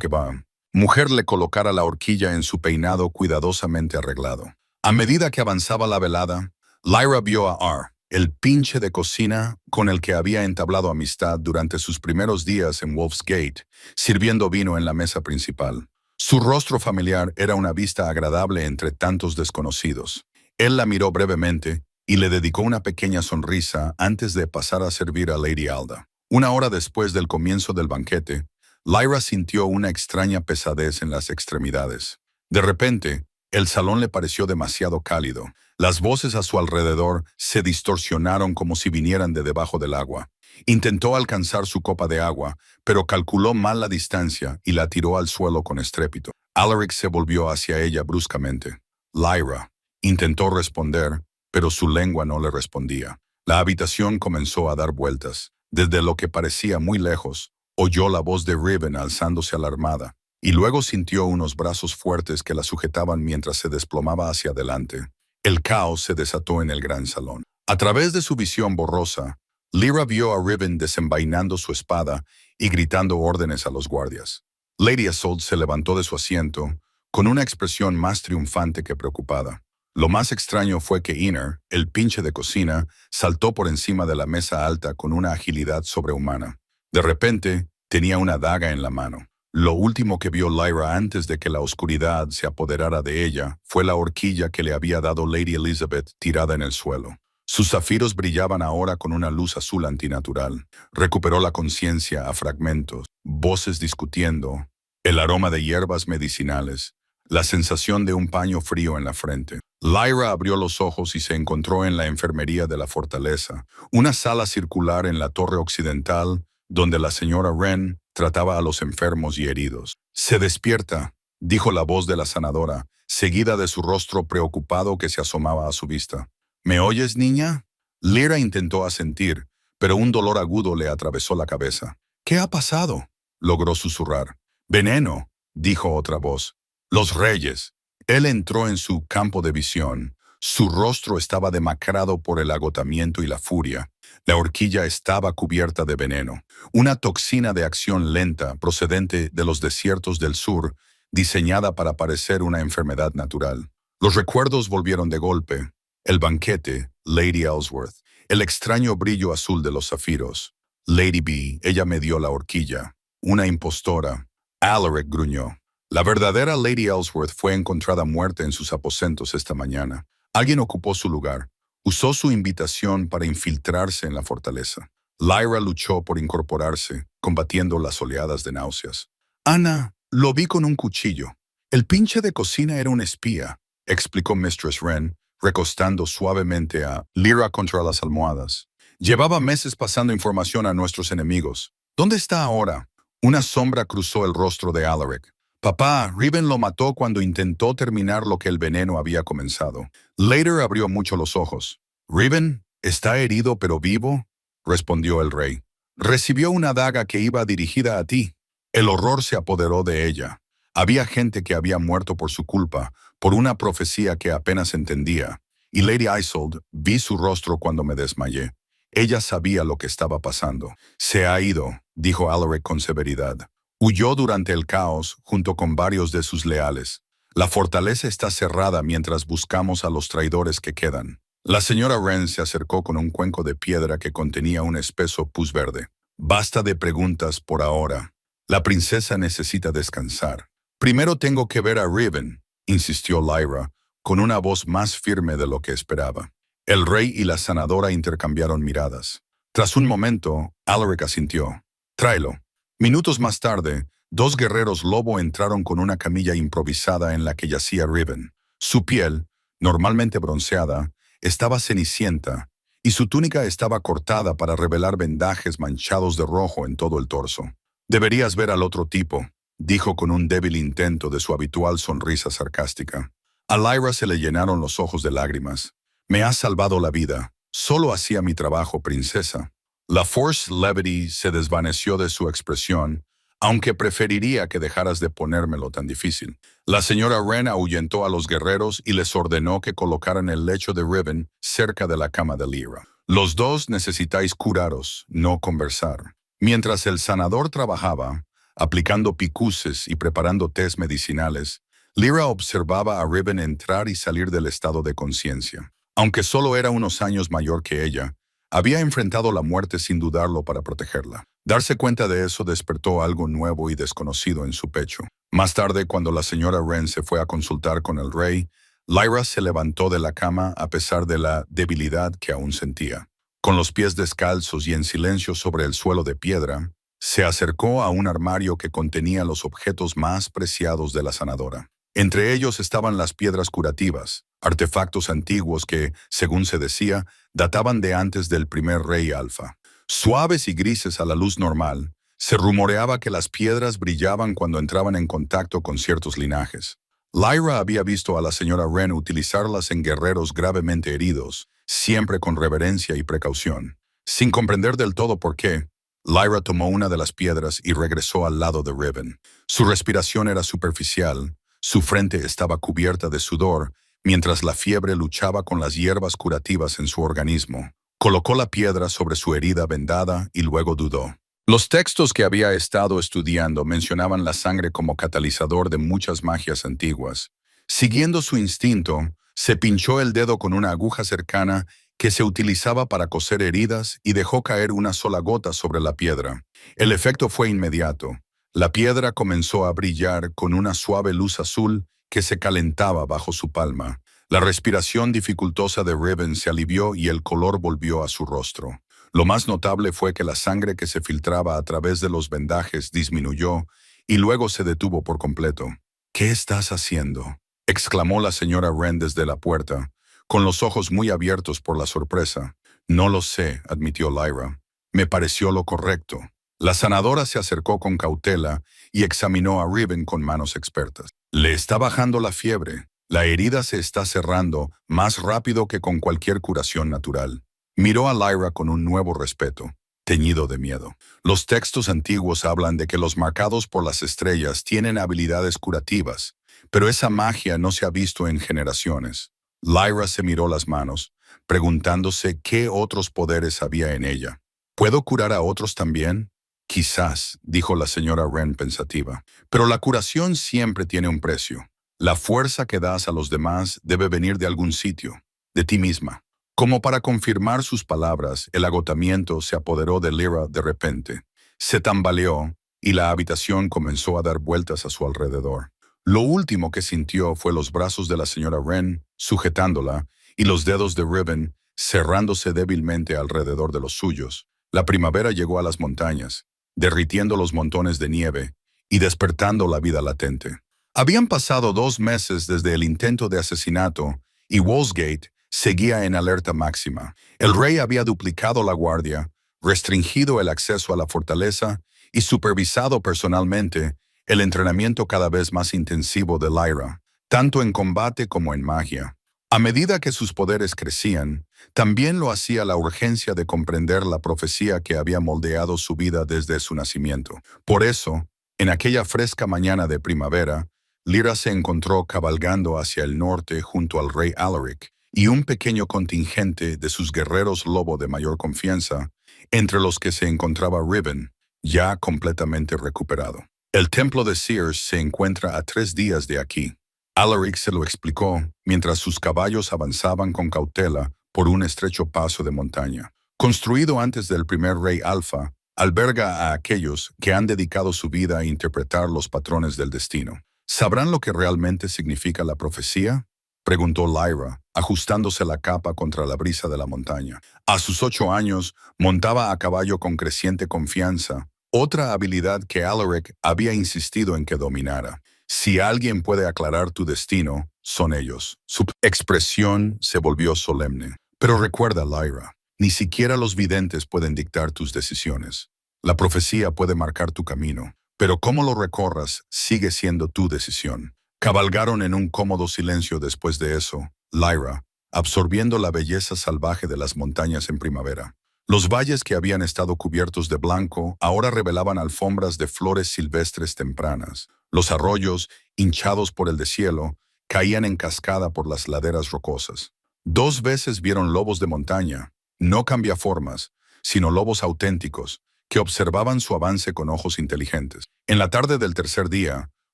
la mujer le colocara la horquilla en su peinado cuidadosamente arreglado. A medida que avanzaba la velada, Lyra vio a R, el pinche de cocina con el que había entablado amistad durante sus primeros días en Wolf's Gate, sirviendo vino en la mesa principal. Su rostro familiar era una vista agradable entre tantos desconocidos. Él la miró brevemente y le dedicó una pequeña sonrisa antes de pasar a servir a Lady Alda. Una hora después del comienzo del banquete, Lyra sintió una extraña pesadez en las extremidades. De repente, el salón le pareció demasiado cálido. Las voces a su alrededor se distorsionaron como si vinieran de debajo del agua. Intentó alcanzar su copa de agua, pero calculó mal la distancia y la tiró al suelo con estrépito. Alaric se volvió hacia ella bruscamente. «Lyra», intentó responder, pero su lengua no le respondía. La habitación comenzó a dar vueltas. Desde lo que parecía muy lejos, oyó la voz de Riven alzándose alarmada, y luego sintió unos brazos fuertes que la sujetaban mientras se desplomaba hacia adelante. El caos se desató en el gran salón. A través de su visión borrosa, Lyra vio a Riven desenvainando su espada y gritando órdenes a los guardias. Lady Isolde se levantó de su asiento, con una expresión más triunfante que preocupada. Lo más extraño fue que Iner, el pinche de cocina, saltó por encima de la mesa alta con una agilidad sobrehumana. De repente, tenía una daga en la mano. Lo último que vio Lyra antes de que la oscuridad se apoderara de ella fue la horquilla que le había dado Lady Elizabeth tirada en el suelo. Sus zafiros brillaban ahora con una luz azul antinatural. Recuperó la conciencia a fragmentos, voces discutiendo, el aroma de hierbas medicinales, la sensación de un paño frío en la frente. Lyra abrió los ojos y se encontró en la enfermería de la fortaleza, una sala circular en la torre occidental, donde la señora Wren trataba a los enfermos y heridos. «Se despierta», dijo la voz de la sanadora, seguida de su rostro preocupado que se asomaba a su vista. «¿Me oyes, niña?» Lyra intentó asentir, pero un dolor agudo le atravesó la cabeza. «¿Qué ha pasado?», logró susurrar. «Veneno», dijo otra voz. «Los reyes». Él entró en su campo de visión. Su rostro estaba demacrado por el agotamiento y la furia. La horquilla estaba cubierta de veneno, una toxina de acción lenta procedente de los desiertos del sur, diseñada para parecer una enfermedad natural. Los recuerdos volvieron de golpe. El banquete, Lady Ellsworth, el extraño brillo azul de los zafiros. «Lady B», ella me dio la horquilla. «Una impostora». Alaric gruñó. La verdadera Lady Ellsworth fue encontrada muerta en sus aposentos esta mañana. Alguien ocupó su lugar. Usó su invitación para infiltrarse en la fortaleza. Lyra luchó por incorporarse, combatiendo las oleadas de náuseas. «Ana, lo vi con un cuchillo. El pinche de cocina era un espía», explicó Mistress Wren, recostando suavemente a Lyra contra las almohadas. «Llevaba meses pasando información a nuestros enemigos. ¿Dónde está ahora?» Una sombra cruzó el rostro de Alaric. «Papá, Riven lo mató cuando intentó terminar lo que el veneno había comenzado». Later abrió mucho los ojos. «¿Riven está herido pero vivo?», respondió el rey. «Recibió una daga que iba dirigida a ti». El horror se apoderó de ella. Había gente que había muerto por su culpa, por una profecía que apenas entendía. Y Lady Isolde, vi su rostro cuando me desmayé. Ella sabía lo que estaba pasando. Se ha ido, dijo Alaric con severidad. Huyó durante el caos junto con varios de sus leales. La fortaleza está cerrada mientras buscamos a los traidores que quedan. La señora Wren se acercó con un cuenco de piedra que contenía un espeso pus verde. Basta de preguntas por ahora. La princesa necesita descansar. Primero tengo que ver a Riven, insistió Lyra, con una voz más firme de lo que esperaba. El rey y la sanadora intercambiaron miradas. Tras un momento, Alaric asintió. Tráelo. Minutos más tarde, dos guerreros lobo entraron con una camilla improvisada en la que yacía Riven. Su piel, normalmente bronceada, estaba cenicienta, y su túnica estaba cortada para revelar vendajes manchados de rojo en todo el torso. Deberías ver al otro tipo, dijo con un débil intento de su habitual sonrisa sarcástica. A Lyra se le llenaron los ojos de lágrimas. Me has salvado la vida. Solo hacía mi trabajo, princesa. La forced levity se desvaneció de su expresión, aunque preferiría que dejaras de ponérmelo tan difícil. La señora Wren ahuyentó a los guerreros y les ordenó que colocaran el lecho de Riven cerca de la cama de Lyra. Los dos necesitáis curaros, no conversar. Mientras el sanador trabajaba, aplicando picuces y preparando tés medicinales, Lyra observaba a Riven entrar y salir del estado de conciencia. Aunque solo era unos años mayor que ella, había enfrentado la muerte sin dudarlo para protegerla. Darse cuenta de eso despertó algo nuevo y desconocido en su pecho. Más tarde, cuando la señora Wren se fue a consultar con el rey, Lyra se levantó de la cama a pesar de la debilidad que aún sentía. Con los pies descalzos y en silencio sobre el suelo de piedra, se acercó a un armario que contenía los objetos más preciados de la sanadora. Entre ellos estaban las piedras curativas, artefactos antiguos que, según se decía, databan de antes del primer rey Alfa. Suaves y grises a la luz normal, se rumoreaba que las piedras brillaban cuando entraban en contacto con ciertos linajes. Lyra había visto a la señora Wren utilizarlas en guerreros gravemente heridos, siempre con reverencia y precaución. Sin comprender del todo por qué, Lyra tomó una de las piedras y regresó al lado de Riven. Su respiración era superficial, su frente estaba cubierta de sudor, mientras la fiebre luchaba con las hierbas curativas en su organismo. Colocó la piedra sobre su herida vendada y luego dudó. Los textos que había estado estudiando mencionaban la sangre como catalizador de muchas magias antiguas. Siguiendo su instinto, se pinchó el dedo con una aguja cercana que se utilizaba para coser heridas y dejó caer una sola gota sobre la piedra. El efecto fue inmediato. La piedra comenzó a brillar con una suave luz azul que se calentaba bajo su palma. La respiración dificultosa de Riven se alivió y el color volvió a su rostro. Lo más notable fue que la sangre que se filtraba a través de los vendajes disminuyó y luego se detuvo por completo. ¿Qué estás haciendo?, exclamó la señora Wren desde la puerta, con los ojos muy abiertos por la sorpresa. No lo sé, admitió Lyra. Me pareció lo correcto. La sanadora se acercó con cautela y examinó a Riven con manos expertas. Le está bajando la fiebre. La herida se está cerrando más rápido que con cualquier curación natural. Miró a Lyra con un nuevo respeto, teñido de miedo. Los textos antiguos hablan de que los marcados por las estrellas tienen habilidades curativas, pero esa magia no se ha visto en generaciones. Lyra se miró las manos, preguntándose qué otros poderes había en ella. ¿Puedo curar a otros también? Quizás, dijo la señora Wren pensativa, pero la curación siempre tiene un precio. La fuerza que das a los demás debe venir de algún sitio, de ti misma. Como para confirmar sus palabras, el agotamiento se apoderó de Lyra de repente. Se tambaleó y la habitación comenzó a dar vueltas a su alrededor. Lo último que sintió fue los brazos de la señora Wren sujetándola y los dedos de Riven cerrándose débilmente alrededor de los suyos. La primavera llegó a las montañas, derritiendo los montones de nieve y despertando la vida latente. Habían pasado 2 meses desde el intento de asesinato y Wolfsgate seguía en alerta máxima. El rey había duplicado la guardia, restringido el acceso a la fortaleza y supervisado personalmente el entrenamiento cada vez más intensivo de Lyra, tanto en combate como en magia. A medida que sus poderes crecían, también lo hacía la urgencia de comprender la profecía que había moldeado su vida desde su nacimiento. Por eso, en aquella fresca mañana de primavera, Lyra se encontró cabalgando hacia el norte junto al rey Alaric y un pequeño contingente de sus guerreros lobo de mayor confianza, entre los que se encontraba Ribbon, ya completamente recuperado. El templo de Sears se encuentra a 3 días de aquí. Alaric se lo explicó mientras sus caballos avanzaban con cautela por un estrecho paso de montaña. Construido antes del primer rey Alfa, alberga a aquellos que han dedicado su vida a interpretar los patrones del destino. ¿Sabrán lo que realmente significa la profecía?, preguntó Lyra, ajustándose la capa contra la brisa de la montaña. A sus 8 años, montaba a caballo con creciente confianza, otra habilidad que Alaric había insistido en que dominara. Si alguien puede aclarar tu destino, son ellos. Su expresión se volvió solemne. Pero recuerda, Lyra, ni siquiera los videntes pueden dictar tus decisiones. La profecía puede marcar tu camino, pero cómo lo recorras sigue siendo tu decisión. Cabalgaron en un cómodo silencio después de eso, Lyra, absorbiendo la belleza salvaje de las montañas en primavera. Los valles que habían estado cubiertos de blanco ahora revelaban alfombras de flores silvestres tempranas. Los arroyos, hinchados por el deshielo, caían en cascada por las laderas rocosas. 2 veces vieron lobos de montaña, no cambiaformas, sino lobos auténticos, que observaban su avance con ojos inteligentes. En la tarde del tercer día,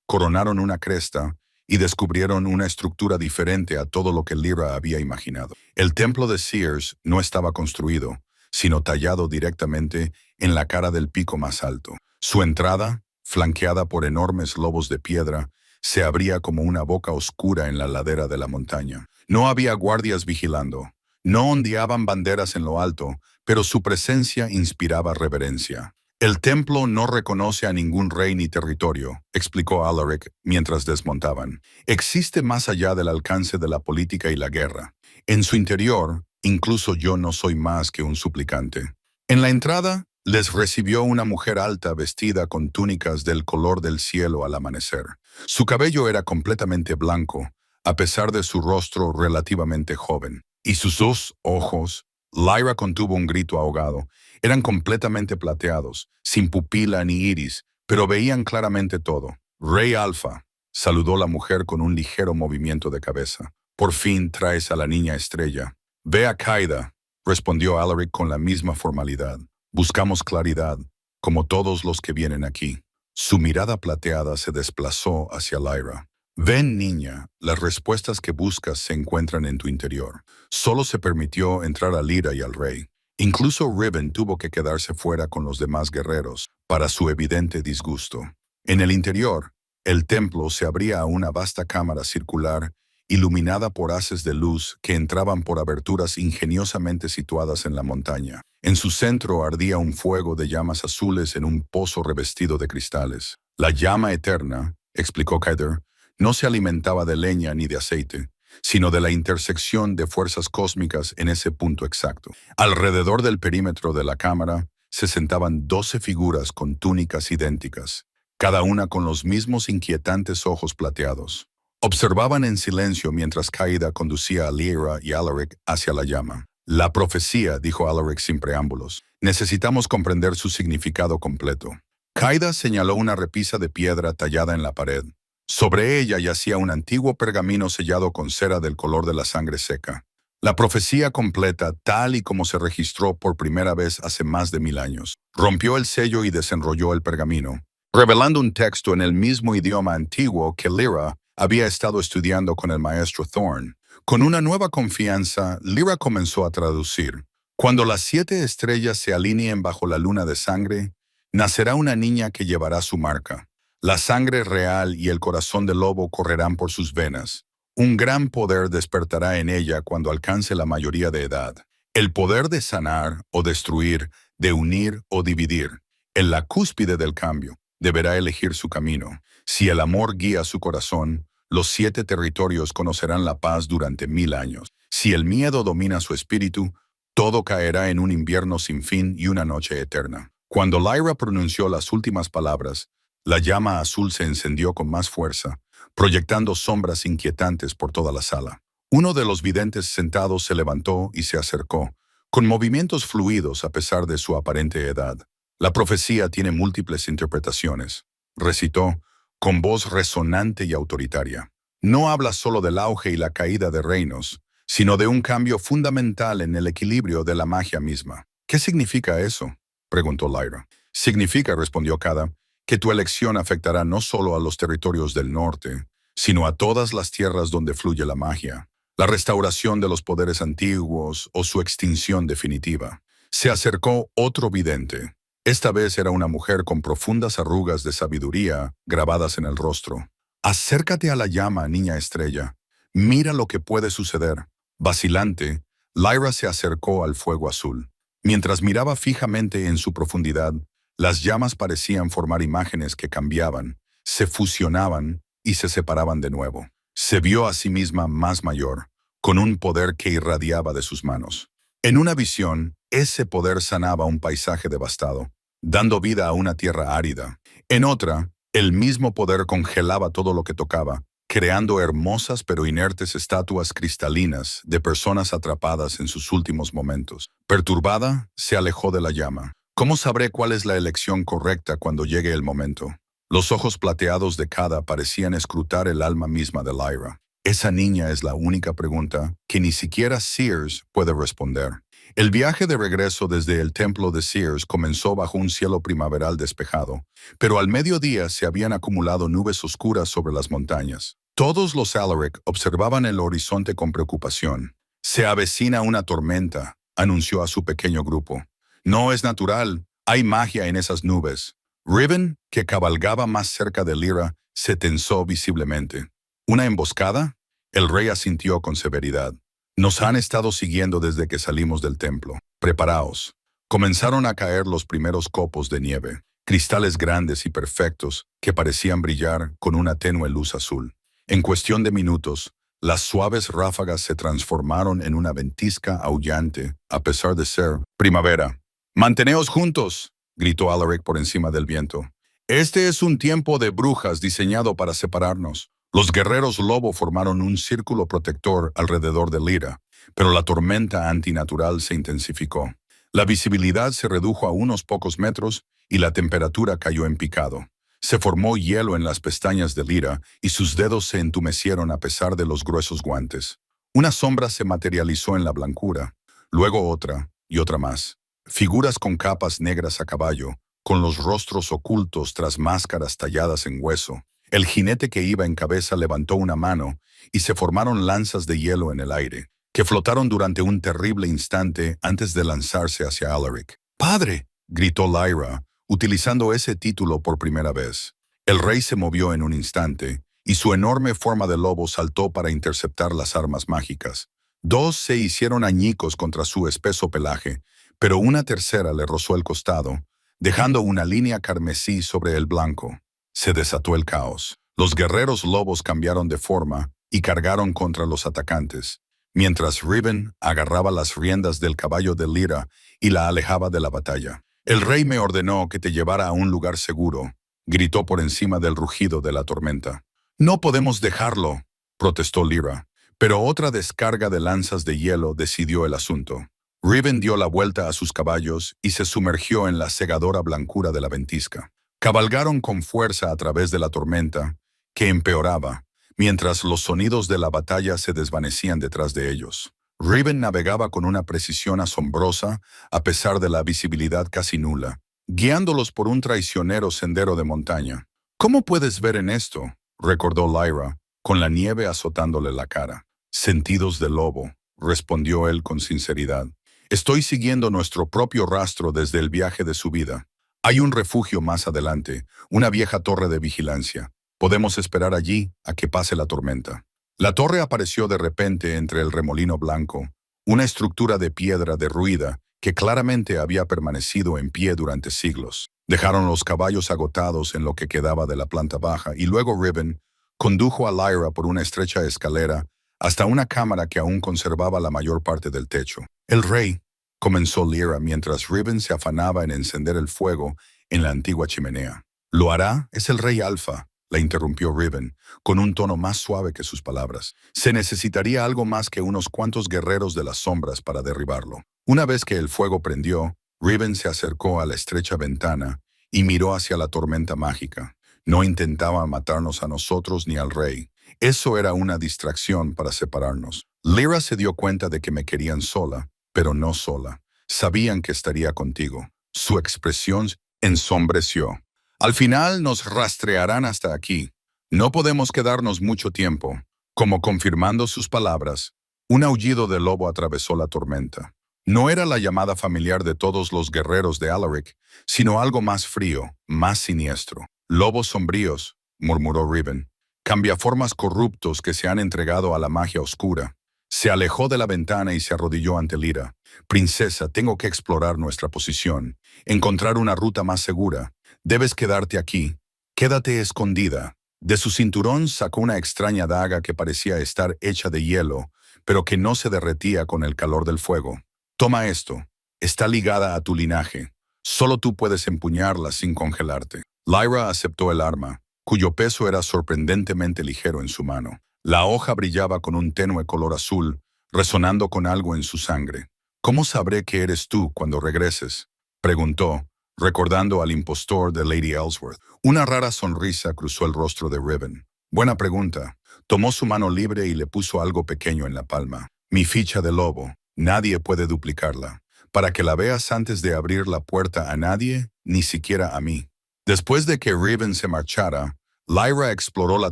coronaron una cresta y descubrieron una estructura diferente a todo lo que Lyra había imaginado. El templo de Sears no estaba construido, sino tallado directamente en la cara del pico más alto. Su entrada, flanqueada por enormes lobos de piedra, se abría como una boca oscura en la ladera de la montaña. No había guardias vigilando. No ondeaban banderas en lo alto, pero su presencia inspiraba reverencia. El templo no reconoce a ningún rey ni territorio, explicó Alaric mientras desmontaban. Existe más allá del alcance de la política y la guerra. En su interior, incluso yo no soy más que un suplicante. En la entrada, les recibió una mujer alta vestida con túnicas del color del cielo al amanecer. Su cabello era completamente blanco, a pesar de su rostro relativamente joven. Y sus 2 ojos, Lyra contuvo un grito ahogado, eran completamente plateados, sin pupila ni iris, pero veían claramente todo. Rey Alfa, saludó la mujer con un ligero movimiento de cabeza. Por fin traes a la niña estrella. Ve a Qaeda, respondió Alaric con la misma formalidad. Buscamos claridad, como todos los que vienen aquí. Su mirada plateada se desplazó hacia Lyra. Ven, niña, las respuestas que buscas se encuentran en tu interior. Solo se permitió entrar a Lyra y al rey. Incluso Ribbon tuvo que quedarse fuera con los demás guerreros, para su evidente disgusto. En el interior, el templo se abría a una vasta cámara circular, iluminada por haces de luz que entraban por aberturas ingeniosamente situadas en la montaña. En su centro ardía un fuego de llamas azules en un pozo revestido de cristales. La llama eterna, explicó Kaider, no se alimentaba de leña ni de aceite, sino de la intersección de fuerzas cósmicas en ese punto exacto. Alrededor del perímetro de la cámara se sentaban 12 figuras con túnicas idénticas, cada una con los mismos inquietantes ojos plateados. Observaban en silencio mientras Qaeda conducía a Lyra y Alaric hacia la llama. La profecía, dijo Alaric sin preámbulos. Necesitamos comprender su significado completo. Qaeda señaló una repisa de piedra tallada en la pared. Sobre ella yacía un antiguo pergamino sellado con cera del color de la sangre seca. La profecía completa, tal y como se registró por primera vez hace más de 1000 años. Rompió el sello y desenrolló el pergamino, revelando un texto en el mismo idioma antiguo que Lyra había estado estudiando con el maestro Thorn. Con una nueva confianza, Lyra comenzó a traducir. Cuando las 7 estrellas se alineen bajo la luna de sangre, nacerá una niña que llevará su marca. La sangre real y el corazón del lobo correrán por sus venas. Un gran poder despertará en ella cuando alcance la mayoría de edad. El poder de sanar o destruir, de unir o dividir. En la cúspide del cambio, deberá elegir su camino. Si el amor guía su corazón, los 7 territorios conocerán la paz durante 1000 años. Si el miedo domina su espíritu, todo caerá en un invierno sin fin y una noche eterna. Cuando Lyra pronunció las últimas palabras, la llama azul se encendió con más fuerza, proyectando sombras inquietantes por toda la sala. Uno de los videntes sentados se levantó y se acercó, con movimientos fluidos a pesar de su aparente edad. La profecía tiene múltiples interpretaciones, recitó, con voz resonante y autoritaria. No habla solo del auge y la caída de reinos, sino de un cambio fundamental en el equilibrio de la magia misma. ¿Qué significa eso?, preguntó Lyra. Significa, respondió Kada, que tu elección afectará no solo a los territorios del norte, sino a todas las tierras donde fluye la magia. La restauración de los poderes antiguos o su extinción definitiva. Se acercó otro vidente. Esta vez era una mujer con profundas arrugas de sabiduría grabadas en el rostro. Acércate a la llama, niña estrella. Mira lo que puede suceder. Vacilante, Lyra se acercó al fuego azul. Mientras miraba fijamente en su profundidad, las llamas parecían formar imágenes que cambiaban, se fusionaban y se separaban de nuevo. Se vio a sí misma más mayor, con un poder que irradiaba de sus manos. En una visión, ese poder sanaba un paisaje devastado, dando vida a una tierra árida. En otra, el mismo poder congelaba todo lo que tocaba, creando hermosas pero inertes estatuas cristalinas de personas atrapadas en sus últimos momentos. Perturbada, se alejó de la llama. ¿Cómo sabré cuál es la elección correcta cuando llegue el momento? Los ojos plateados de Kada parecían escrutar el alma misma de Lyra. Esa niña es la única pregunta que ni siquiera Sears puede responder. El viaje de regreso desde el templo de Sears comenzó bajo un cielo primaveral despejado, pero al mediodía se habían acumulado nubes oscuras sobre las montañas. Todos los Alaric observaban el horizonte con preocupación. «Se avecina una tormenta», anunció a su pequeño grupo. «No es natural, hay magia en esas nubes». Riven, que cabalgaba más cerca de Lyra, se tensó visiblemente. ¿Una emboscada? El rey asintió con severidad. Nos han estado siguiendo desde que salimos del templo. Preparaos. Comenzaron a caer los primeros copos de nieve, cristales grandes y perfectos que parecían brillar con una tenue luz azul. En cuestión de minutos, las suaves ráfagas se transformaron en una ventisca aullante, a pesar de ser primavera. «¡Manteneos juntos!», gritó Alaric por encima del viento. «Este es un tiempo de brujas diseñado para separarnos». Los guerreros lobo formaron un círculo protector alrededor de Lyra, pero la tormenta antinatural se intensificó. La visibilidad se redujo a unos pocos metros y la temperatura cayó en picado. Se formó hielo en las pestañas de Lyra y sus dedos se entumecieron a pesar de los gruesos guantes. Una sombra se materializó en la blancura, luego otra y otra más. Figuras con capas negras a caballo, con los rostros ocultos tras máscaras talladas en hueso. El jinete que iba en cabeza levantó una mano y se formaron lanzas de hielo en el aire, que flotaron durante un terrible instante antes de lanzarse hacia Alaric. «¡Padre!», gritó Lyra, utilizando ese título por primera vez. El rey se movió en un instante, y su enorme forma de lobo saltó para interceptar las armas mágicas. Dos se hicieron añicos contra su espeso pelaje, pero una tercera le rozó el costado, dejando una línea carmesí sobre el blanco. Se desató el caos. Los guerreros lobos cambiaron de forma y cargaron contra los atacantes, mientras Riven agarraba las riendas del caballo de Lyra y la alejaba de la batalla. «El rey me ordenó que te llevara a un lugar seguro», gritó por encima del rugido de la tormenta. «No podemos dejarlo», protestó Lyra, pero otra descarga de lanzas de hielo decidió el asunto. Riven dio la vuelta a sus caballos y se sumergió en la cegadora blancura de la ventisca. Cabalgaron con fuerza a través de la tormenta, que empeoraba, mientras los sonidos de la batalla se desvanecían detrás de ellos. Riven navegaba con una precisión asombrosa a pesar de la visibilidad casi nula, guiándolos por un traicionero sendero de montaña. «¿Cómo puedes ver en esto?», recordó Lyra, con la nieve azotándole la cara. «Sentidos de lobo», respondió él con sinceridad. «Estoy siguiendo nuestro propio rastro desde el viaje de su vida. Hay un refugio más adelante, una vieja torre de vigilancia. Podemos esperar allí a que pase la tormenta». La torre apareció de repente entre el remolino blanco, una estructura de piedra derruida que claramente había permanecido en pie durante siglos. Dejaron los caballos agotados en lo que quedaba de la planta baja y luego Riven condujo a Lyra por una estrecha escalera hasta una cámara que aún conservaba la mayor parte del techo. «El rey», comenzó Lyra mientras Riven se afanaba en encender el fuego en la antigua chimenea. «¿Lo hará? Es el rey Alfa», la interrumpió Riven, con un tono más suave que sus palabras. «Se necesitaría algo más que unos cuantos guerreros de las sombras para derribarlo». Una vez que el fuego prendió, Riven se acercó a la estrecha ventana y miró hacia la tormenta mágica. No intentaba matarnos a nosotros ni al rey. Eso era una distracción para separarnos. Lyra se dio cuenta de que me querían sola, pero no sola. Sabían que estaría contigo. Su expresión ensombreció. Al final nos rastrearán hasta aquí. No podemos quedarnos mucho tiempo. Como confirmando sus palabras, un aullido de lobo atravesó la tormenta. No era la llamada familiar de todos los guerreros de Alaric, sino algo más frío, más siniestro. Lobos sombríos, murmuró Riven. Cambiaformas corruptos que se han entregado a la magia oscura. Se alejó de la ventana y se arrodilló ante Lyra. Princesa, tengo que explorar nuestra posición, encontrar una ruta más segura. Debes quedarte aquí. Quédate escondida. De su cinturón sacó una extraña daga que parecía estar hecha de hielo, pero que no se derretía con el calor del fuego. Toma esto. Está ligada a tu linaje. Solo tú puedes empuñarla sin congelarte. Lyra aceptó el arma, cuyo peso era sorprendentemente ligero en su mano. La hoja brillaba con un tenue color azul, resonando con algo en su sangre. ¿Cómo sabré que eres tú cuando regreses?, preguntó, recordando al impostor de Lady Ellsworth. Una rara sonrisa cruzó el rostro de Riven. Buena pregunta. Tomó su mano libre y le puso algo pequeño en la palma. Mi ficha de lobo. Nadie puede duplicarla. Para que la veas antes de abrir la puerta a nadie, ni siquiera a mí. Después de que Riven se marchara, Lyra exploró la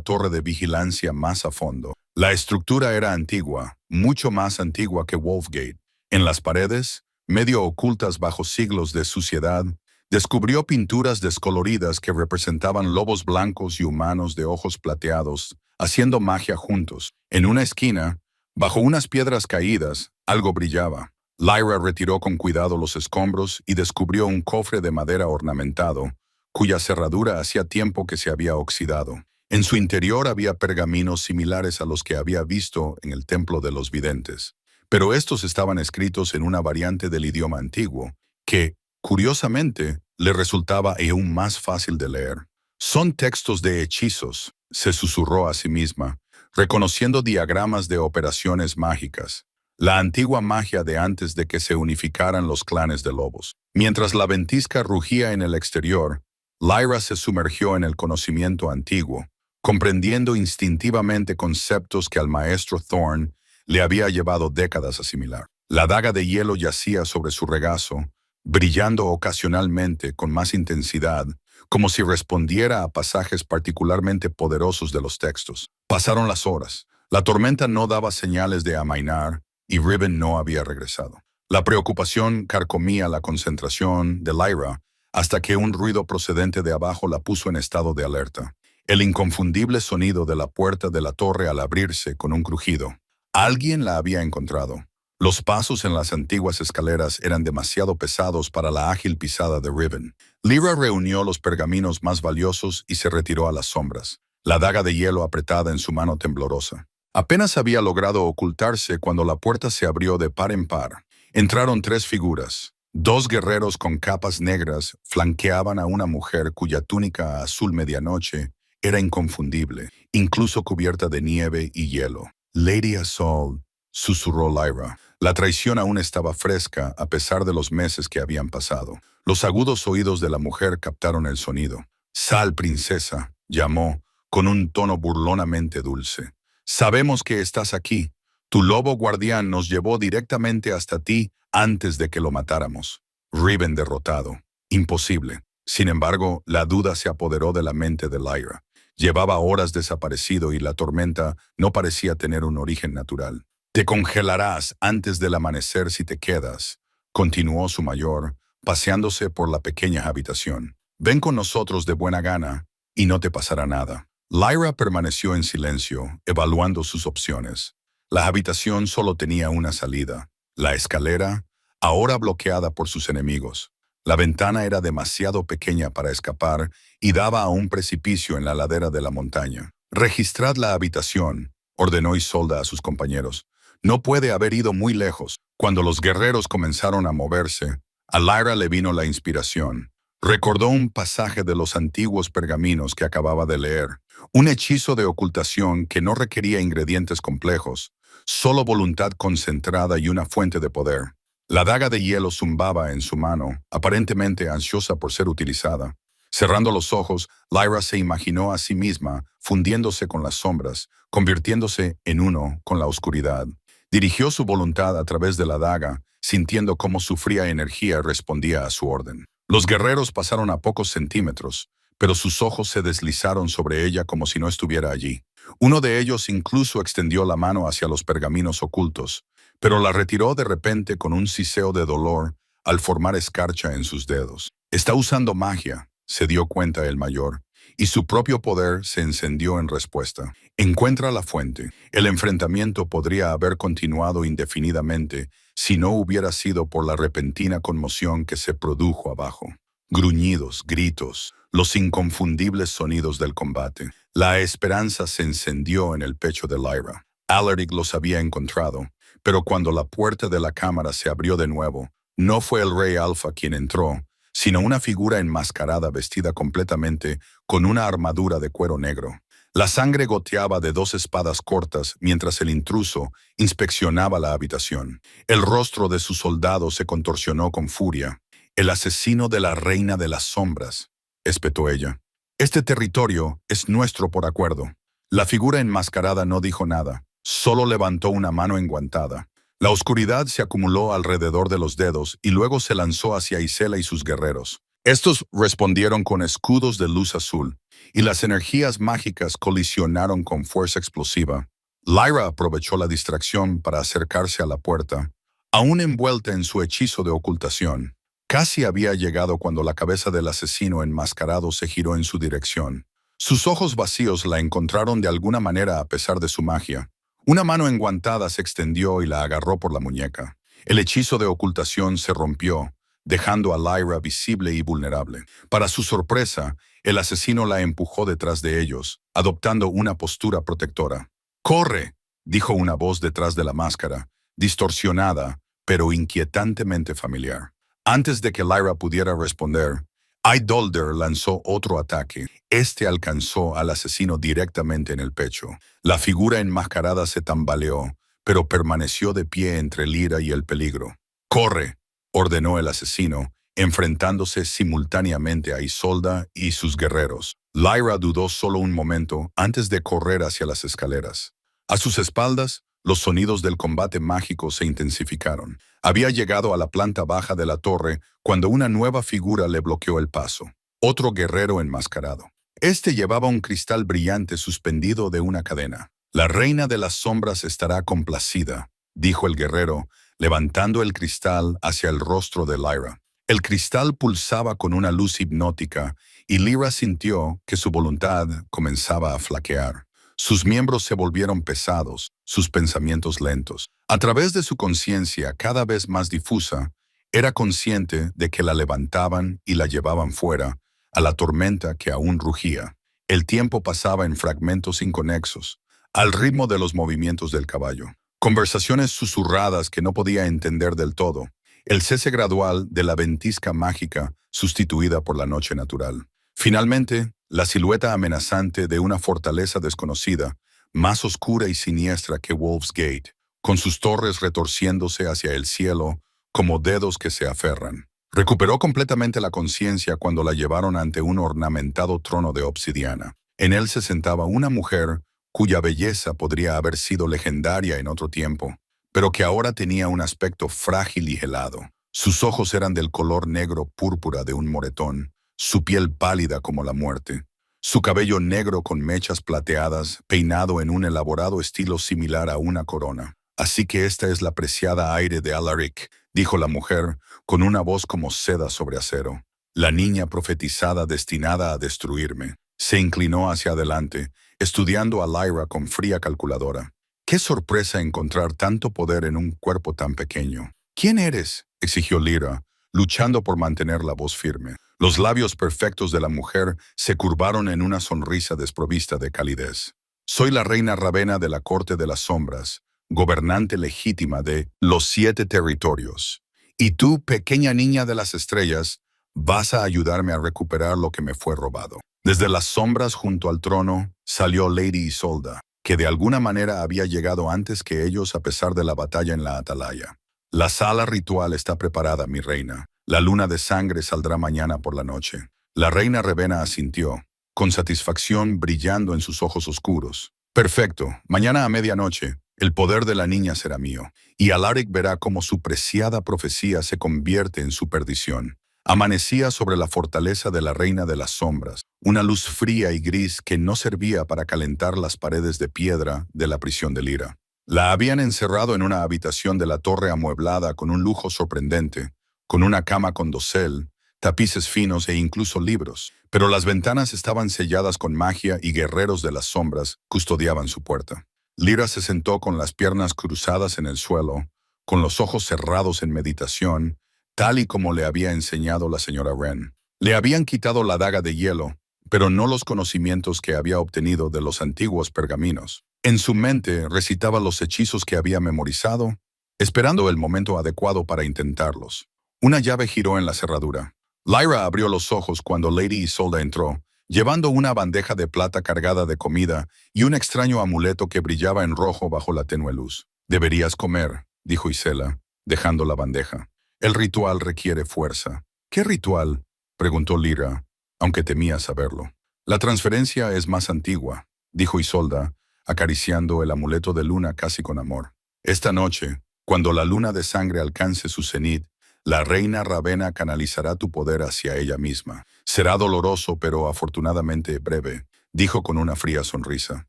torre de vigilancia más a fondo. La estructura era antigua, mucho más antigua que Wolfgate. En las paredes, medio ocultas bajo siglos de suciedad, descubrió pinturas descoloridas que representaban lobos blancos y humanos de ojos plateados, haciendo magia juntos. En una esquina, bajo unas piedras caídas, algo brillaba. Lyra retiró con cuidado los escombros y descubrió un cofre de madera ornamentado, cuya cerradura hacía tiempo que se había oxidado. En su interior había pergaminos similares a los que había visto en el Templo de los Videntes, pero estos estaban escritos en una variante del idioma antiguo, que, curiosamente, le resultaba aún más fácil de leer. Son textos de hechizos, se susurró a sí misma, reconociendo diagramas de operaciones mágicas. La antigua magia de antes de que se unificaran los clanes de lobos. Mientras la ventisca rugía en el exterior, Lyra se sumergió en el conocimiento antiguo, comprendiendo instintivamente conceptos que al maestro Thorn le había llevado décadas asimilar. La daga de hielo yacía sobre su regazo, brillando ocasionalmente con más intensidad, como si respondiera a pasajes particularmente poderosos de los textos. Pasaron las horas. La tormenta no daba señales de amainar y Riven no había regresado. La preocupación carcomía la concentración de Lyra hasta que un ruido procedente de abajo la puso en estado de alerta. El inconfundible sonido de la puerta de la torre al abrirse con un crujido. Alguien la había encontrado. Los pasos en las antiguas escaleras eran demasiado pesados para la ágil pisada de Riven. Lyra reunió los pergaminos más valiosos y se retiró a las sombras, la daga de hielo apretada en su mano temblorosa. Apenas había logrado ocultarse cuando la puerta se abrió de par en par. Entraron tres figuras. Dos guerreros con capas negras flanqueaban a una mujer cuya túnica azul medianoche era inconfundible, incluso cubierta de nieve y hielo. Lady Azul, susurró Lyra. La traición aún estaba fresca a pesar de los meses que habían pasado. Los agudos oídos de la mujer captaron el sonido. Sal, princesa, llamó, con un tono burlonamente dulce. Sabemos que estás aquí. Tu lobo guardián nos llevó directamente hasta ti antes de que lo matáramos. Riven derrotado. Imposible. Sin embargo, la duda se apoderó de la mente de Lyra. Llevaba horas desaparecido y la tormenta no parecía tener un origen natural. Te congelarás antes del amanecer si te quedas, continuó su mayor, paseándose por la pequeña habitación. Ven con nosotros de buena gana y no te pasará nada. Lyra permaneció en silencio, evaluando sus opciones. La habitación solo tenía una salida. La escalera, ahora bloqueada por sus enemigos. La ventana era demasiado pequeña para escapar y daba a un precipicio en la ladera de la montaña. Registrad la habitación, ordenó Isolda a sus compañeros. No puede haber ido muy lejos. Cuando los guerreros comenzaron a moverse, a Lyra le vino la inspiración. Recordó un pasaje de los antiguos pergaminos que acababa de leer. Un hechizo de ocultación que no requería ingredientes complejos, solo voluntad concentrada y una fuente de poder. La daga de hielo zumbaba en su mano, aparentemente ansiosa por ser utilizada. Cerrando los ojos, Lyra se imaginó a sí misma fundiéndose con las sombras, convirtiéndose en uno con la oscuridad. Dirigió su voluntad a través de la daga, sintiendo cómo su fría energía respondía a su orden. Los guerreros pasaron a pocos centímetros, pero sus ojos se deslizaron sobre ella como si no estuviera allí. Uno de ellos incluso extendió la mano hacia los pergaminos ocultos, pero la retiró de repente con un siseo de dolor al formar escarcha en sus dedos. Está usando magia, se dio cuenta el mayor, y su propio poder se encendió en respuesta. Encuentra la fuente. El enfrentamiento podría haber continuado indefinidamente si no hubiera sido por la repentina conmoción que se produjo abajo. Gruñidos, gritos, los inconfundibles sonidos del combate. La esperanza se encendió en el pecho de Lyra. Alaric los había encontrado, pero cuando la puerta de la cámara se abrió de nuevo, no fue el rey Alpha quien entró, sino una figura enmascarada vestida completamente con una armadura de cuero negro. La sangre goteaba de dos espadas cortas mientras el intruso inspeccionaba la habitación. El rostro de su soldado se contorsionó con furia. «El asesino de la reina de las sombras», espetó ella. «Este territorio es nuestro por acuerdo». La figura enmascarada no dijo nada, solo levantó una mano enguantada. La oscuridad se acumuló alrededor de los dedos y luego se lanzó hacia Isela y sus guerreros. Estos respondieron con escudos de luz azul, y las energías mágicas colisionaron con fuerza explosiva. Lyra aprovechó la distracción para acercarse a la puerta, aún envuelta en su hechizo de ocultación. Casi había llegado cuando la cabeza del asesino enmascarado se giró en su dirección. Sus ojos vacíos la encontraron de alguna manera a pesar de su magia. Una mano enguantada se extendió y la agarró por la muñeca. El hechizo de ocultación se rompió, dejando a Lyra visible y vulnerable. Para su sorpresa, el asesino la empujó detrás de ellos, adoptando una postura protectora. «¡Corre!», dijo una voz detrás de la máscara, distorsionada, pero inquietantemente familiar. Antes de que Lyra pudiera responder, Idolder lanzó otro ataque. Este alcanzó al asesino directamente en el pecho. La figura enmascarada se tambaleó, pero permaneció de pie entre el ira y el peligro. «¡Corre!», ordenó el asesino, enfrentándose simultáneamente a Isolda y sus guerreros. Lyra dudó solo un momento antes de correr hacia las escaleras. A sus espaldas, los sonidos del combate mágico se intensificaron. Había llegado a la planta baja de la torre cuando una nueva figura le bloqueó el paso. Otro guerrero enmascarado. Este llevaba un cristal brillante suspendido de una cadena. «La reina de las sombras estará complacida», dijo el guerrero, levantando el cristal hacia el rostro de Lyra. El cristal pulsaba con una luz hipnótica y Lyra sintió que su voluntad comenzaba a flaquear. Sus miembros se volvieron pesados, sus pensamientos lentos. A través de su conciencia cada vez más difusa, era consciente de que la levantaban y la llevaban fuera, a la tormenta que aún rugía. El tiempo pasaba en fragmentos inconexos, al ritmo de los movimientos del caballo. Conversaciones susurradas que no podía entender del todo. El cese gradual de la ventisca mágica sustituida por la noche natural. Finalmente, la silueta amenazante de una fortaleza desconocida, más oscura y siniestra que Wolf's Gate, con sus torres retorciéndose hacia el cielo como dedos que se aferran. Recuperó completamente la conciencia cuando la llevaron ante un ornamentado trono de obsidiana. En él se sentaba una mujer cuya belleza podría haber sido legendaria en otro tiempo, pero que ahora tenía un aspecto frágil y helado. Sus ojos eran del color negro púrpura de un moretón, su piel pálida como la muerte, su cabello negro con mechas plateadas, peinado en un elaborado estilo similar a una corona. «Así que esta es la preciada aire de Alaric», dijo la mujer, con una voz como seda sobre acero. «La niña profetizada destinada a destruirme». Se inclinó hacia adelante, estudiando a Lyra con fría calculadora. «Qué sorpresa encontrar tanto poder en un cuerpo tan pequeño». «¿Quién eres?», exigió Lyra, luchando por mantener la voz firme. Los labios perfectos de la mujer se curvaron en una sonrisa desprovista de calidez. «Soy la reina Ravena de la Corte de las Sombras, gobernante legítima de los 7 territorios. Y tú, pequeña niña de las estrellas, vas a ayudarme a recuperar lo que me fue robado». Desde las sombras junto al trono salió Lady Isolda, que de alguna manera había llegado antes que ellos a pesar de la batalla en la atalaya. «La sala ritual está preparada, mi reina. La luna de sangre saldrá mañana por la noche». La reina Ravena asintió, con satisfacción brillando en sus ojos oscuros. «Perfecto, mañana a medianoche, El poder de la niña será mío, y Alaric verá cómo su preciada profecía se convierte en su perdición. Amanecía sobre la fortaleza de la reina de las sombras, una luz fría y gris que no servía para calentar las paredes de piedra de la prisión de Lyra. La habían encerrado en una habitación de la torre amueblada con un lujo sorprendente, con una cama con dosel, tapices finos e incluso libros, pero las ventanas estaban selladas con magia y guerreros de las sombras custodiaban su puerta. Lyra se sentó con las piernas cruzadas en el suelo, con los ojos cerrados en meditación, tal y como le había enseñado la señora Wren. Le habían quitado la daga de hielo, pero no los conocimientos que había obtenido de los antiguos pergaminos. En su mente recitaba los hechizos que había memorizado, esperando el momento adecuado para intentarlos. Una llave giró en la cerradura. Lyra abrió los ojos cuando Lady Isolda entró, llevando una bandeja de plata cargada de comida y un extraño amuleto que brillaba en rojo bajo la tenue luz. «Deberías comer», dijo Isela, dejando la bandeja. «El ritual requiere fuerza». «¿Qué ritual?», preguntó Lyra, aunque temía saberlo. «La transferencia es más antigua», dijo Isolda, acariciando el amuleto de luna casi con amor. «Esta noche, cuando la luna de sangre alcance su cenit, la reina Ravenna canalizará tu poder hacia ella misma. Será doloroso, pero afortunadamente breve», dijo con una fría sonrisa.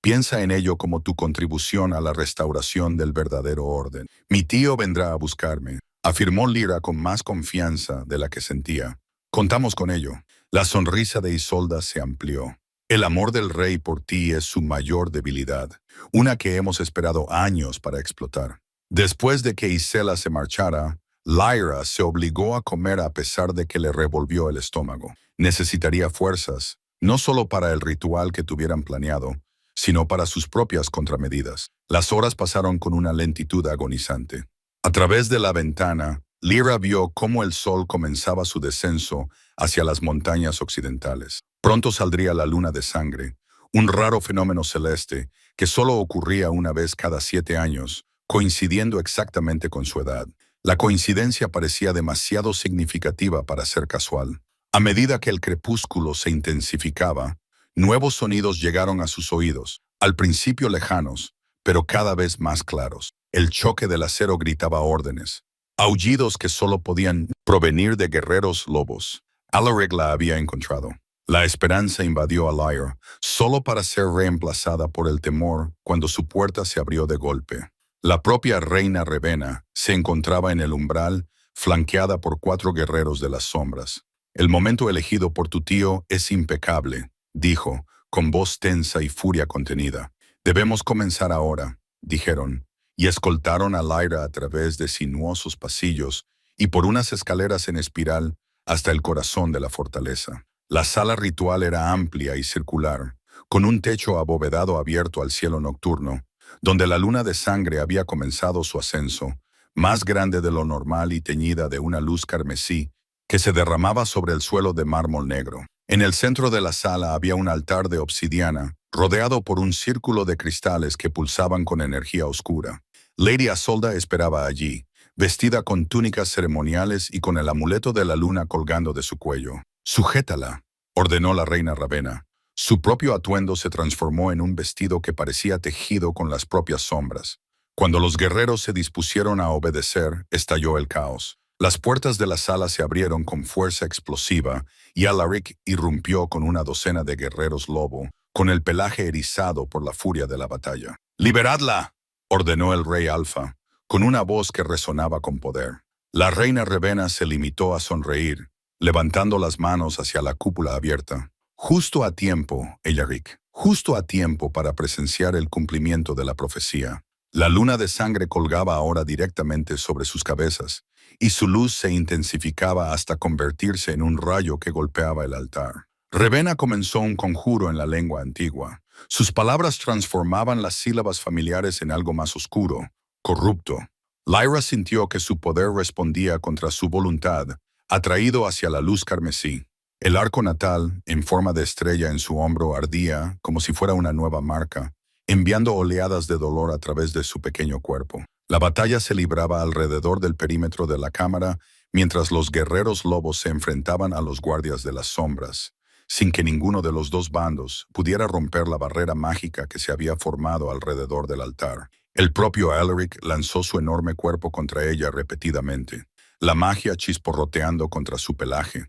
«Piensa en ello como tu contribución a la restauración del verdadero orden. Mi tío vendrá a buscarme», afirmó Lyra con más confianza de la que sentía. «Contamos con ello». La sonrisa de Isolda se amplió. «El amor del rey por ti es su mayor debilidad, una que hemos esperado años para explotar». Después de que Isela se marchara, Lyra se obligó a comer a pesar de que le revolvió el estómago. Necesitaría fuerzas, no solo para el ritual que tuvieran planeado, sino para sus propias contramedidas. Las horas pasaron con una lentitud agonizante. A través de la ventana, Lyra vio cómo el sol comenzaba su descenso hacia las montañas occidentales. Pronto saldría la luna de sangre, un raro fenómeno celeste que solo ocurría una vez cada 7 años, coincidiendo exactamente con su edad. La coincidencia parecía demasiado significativa para ser casual. A medida que el crepúsculo se intensificaba, nuevos sonidos llegaron a sus oídos, al principio lejanos, pero cada vez más claros. El choque del acero gritaba órdenes, aullidos que solo podían provenir de guerreros lobos. Alaric la había encontrado. La esperanza invadió a Lyra, solo para ser reemplazada por el temor cuando su puerta se abrió de golpe. La propia reina Ravenna se encontraba en el umbral, flanqueada por 4 guerreros de las sombras. «El momento elegido por tu tío es impecable», dijo, con voz tensa y furia contenida. «Debemos comenzar ahora», dijeron, y escoltaron a Lyra a través de sinuosos pasillos y por unas escaleras en espiral hasta el corazón de la fortaleza. La sala ritual era amplia y circular, con un techo abovedado abierto al cielo nocturno, donde la luna de sangre había comenzado su ascenso, más grande de lo normal y teñida de una luz carmesí que se derramaba sobre el suelo de mármol negro. En el centro de la sala había un altar de obsidiana, rodeado por un círculo de cristales que pulsaban con energía oscura. Lady Isolda esperaba allí, vestida con túnicas ceremoniales y con el amuleto de la luna colgando de su cuello. «Sujétala», ordenó la reina Ravenna. Su propio atuendo se transformó en un vestido que parecía tejido con las propias sombras. Cuando los guerreros se dispusieron a obedecer, estalló el caos. Las puertas de la sala se abrieron con fuerza explosiva y Alaric irrumpió con una docena de guerreros lobo, con el pelaje erizado por la furia de la batalla. «¡Liberadla!», ordenó el rey Alfa, con una voz que resonaba con poder. La reina Ravenna se limitó a sonreír, levantando las manos hacia la cúpula abierta. «Justo a tiempo, Alaric, justo a tiempo para presenciar el cumplimiento de la profecía». La luna de sangre colgaba ahora directamente sobre sus cabezas, y su luz se intensificaba hasta convertirse en un rayo que golpeaba el altar. Ravenna comenzó un conjuro en la lengua antigua. Sus palabras transformaban las sílabas familiares en algo más oscuro, corrupto. Lyra sintió que su poder respondía contra su voluntad, atraído hacia la luz carmesí. El arco natal, en forma de estrella en su hombro, ardía como si fuera una nueva marca, enviando oleadas de dolor a través de su pequeño cuerpo. La batalla se libraba alrededor del perímetro de la cámara, mientras los guerreros lobos se enfrentaban a los guardias de las sombras, sin que ninguno de los dos bandos pudiera romper la barrera mágica que se había formado alrededor del altar. El propio Alaric lanzó su enorme cuerpo contra ella repetidamente, la magia chisporroteando contra su pelaje.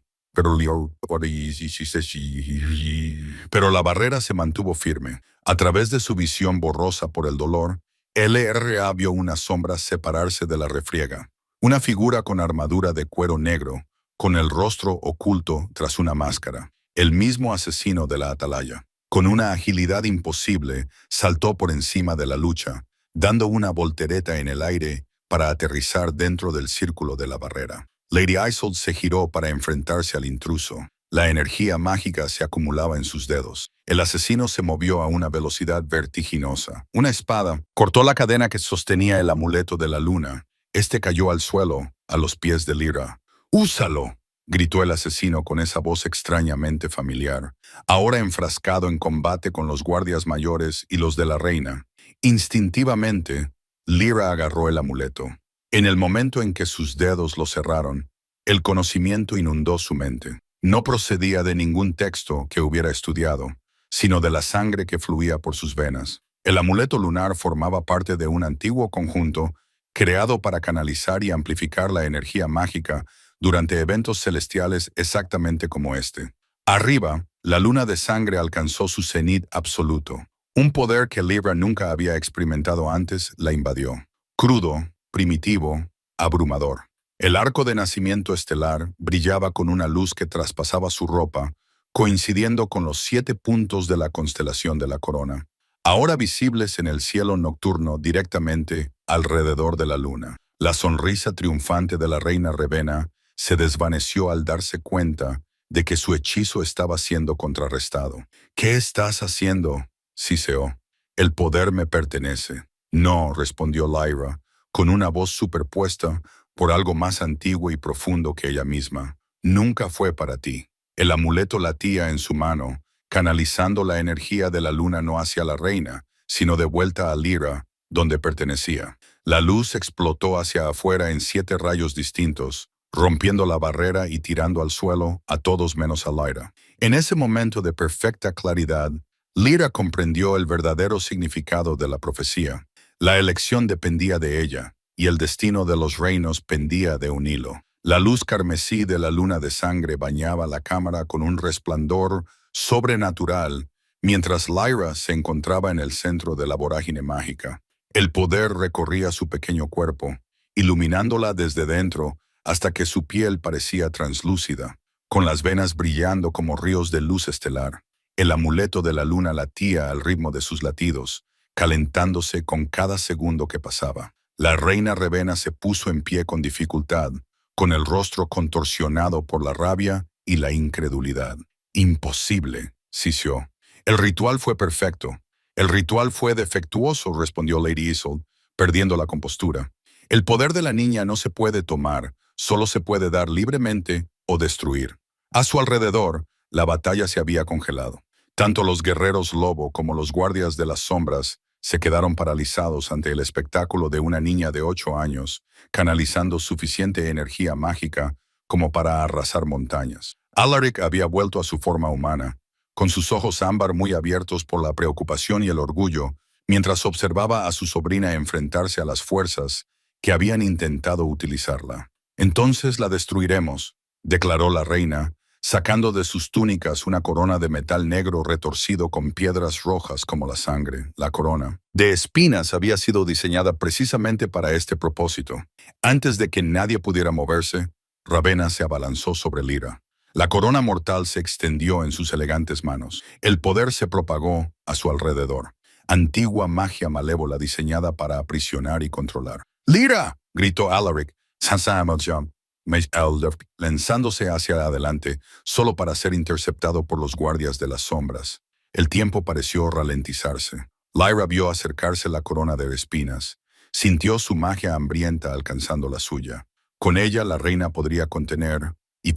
Pero la barrera se mantuvo firme. A través de su visión borrosa por el dolor, LRA vio una sombra separarse de la refriega. Una figura con armadura de cuero negro, con el rostro oculto tras una máscara. El mismo asesino de la atalaya. Con una agilidad imposible, saltó por encima de la lucha, dando una voltereta en el aire para aterrizar dentro del círculo de la barrera. Lady Isolde se giró para enfrentarse al intruso. La energía mágica se acumulaba en sus dedos. El asesino se movió a una velocidad vertiginosa. Una espada cortó la cadena que sostenía el amuleto de la luna. Este cayó al suelo, a los pies de Lyra. ¡Úsalo!, gritó el asesino con esa voz extrañamente familiar, ahora enfrascado en combate con los guardias mayores y los de la reina. Instintivamente, Lyra agarró el amuleto. En el momento en que sus dedos lo cerraron, el conocimiento inundó su mente. No procedía de ningún texto que hubiera estudiado, sino de la sangre que fluía por sus venas. El amuleto lunar formaba parte de un antiguo conjunto creado para canalizar y amplificar la energía mágica durante eventos celestiales exactamente como este. Arriba, la luna de sangre alcanzó su cenit absoluto. Un poder que Lyra nunca había experimentado antes la invadió. Crudo, primitivo, abrumador. El arco de nacimiento estelar brillaba con una luz que traspasaba su ropa, coincidiendo con los 7 puntos de la constelación de la corona, ahora visibles en el cielo nocturno directamente alrededor de la luna. La sonrisa triunfante de la reina Ravenna se desvaneció al darse cuenta de que su hechizo estaba siendo contrarrestado. «¿Qué estás haciendo?», siseó. «El poder me pertenece». «No», respondió Lyra, con una voz superpuesta por algo más antiguo y profundo que ella misma. «Nunca fue para ti». El amuleto latía en su mano, canalizando la energía de la luna no hacia la reina, sino de vuelta a Lyra, donde pertenecía. La luz explotó hacia afuera en 7 rayos distintos, rompiendo la barrera y tirando al suelo a todos menos a Lyra. En ese momento de perfecta claridad, Lyra comprendió el verdadero significado de la profecía. La elección dependía de ella, y el destino de los reinos pendía de un hilo. La luz carmesí de la luna de sangre bañaba la cámara con un resplandor sobrenatural, mientras Lyra se encontraba en el centro de la vorágine mágica. El poder recorría su pequeño cuerpo, iluminándola desde dentro hasta que su piel parecía translúcida, con las venas brillando como ríos de luz estelar. El amuleto de la luna latía al ritmo de sus latidos, calentándose con cada segundo que pasaba. La reina Ravenna se puso en pie con dificultad, con el rostro contorsionado por la rabia y la incredulidad. «Imposible», siseó. «El ritual fue perfecto». «El ritual fue defectuoso», respondió Lady Isolde, perdiendo la compostura. «El poder de la niña no se puede tomar, solo se puede dar libremente o destruir». A su alrededor, la batalla se había congelado. Tanto los guerreros lobo como los guardias de las sombras se quedaron paralizados ante el espectáculo de una niña de 8 años, canalizando suficiente energía mágica como para arrasar montañas. Alaric había vuelto a su forma humana, con sus ojos ámbar muy abiertos por la preocupación y el orgullo, mientras observaba a su sobrina enfrentarse a las fuerzas que habían intentado utilizarla. «Entonces la destruiremos», declaró la reina, sacando de sus túnicas una corona de metal negro retorcido con piedras rojas como la sangre. La corona de espinas había sido diseñada precisamente para este propósito. Antes de que nadie pudiera moverse, Ravenna se abalanzó sobre Lyra. La corona mortal se extendió en sus elegantes manos. El poder se propagó a su alrededor. Antigua magia malévola diseñada para aprisionar y controlar. «¡Lyra!», gritó Alaric, lanzándose hacia adelante, solo para ser interceptado por los guardias de las sombras. El tiempo pareció ralentizarse. Lyra vio acercarse la corona de espinas. Sintió su magia hambrienta alcanzando la suya. Con ella la reina podría contener y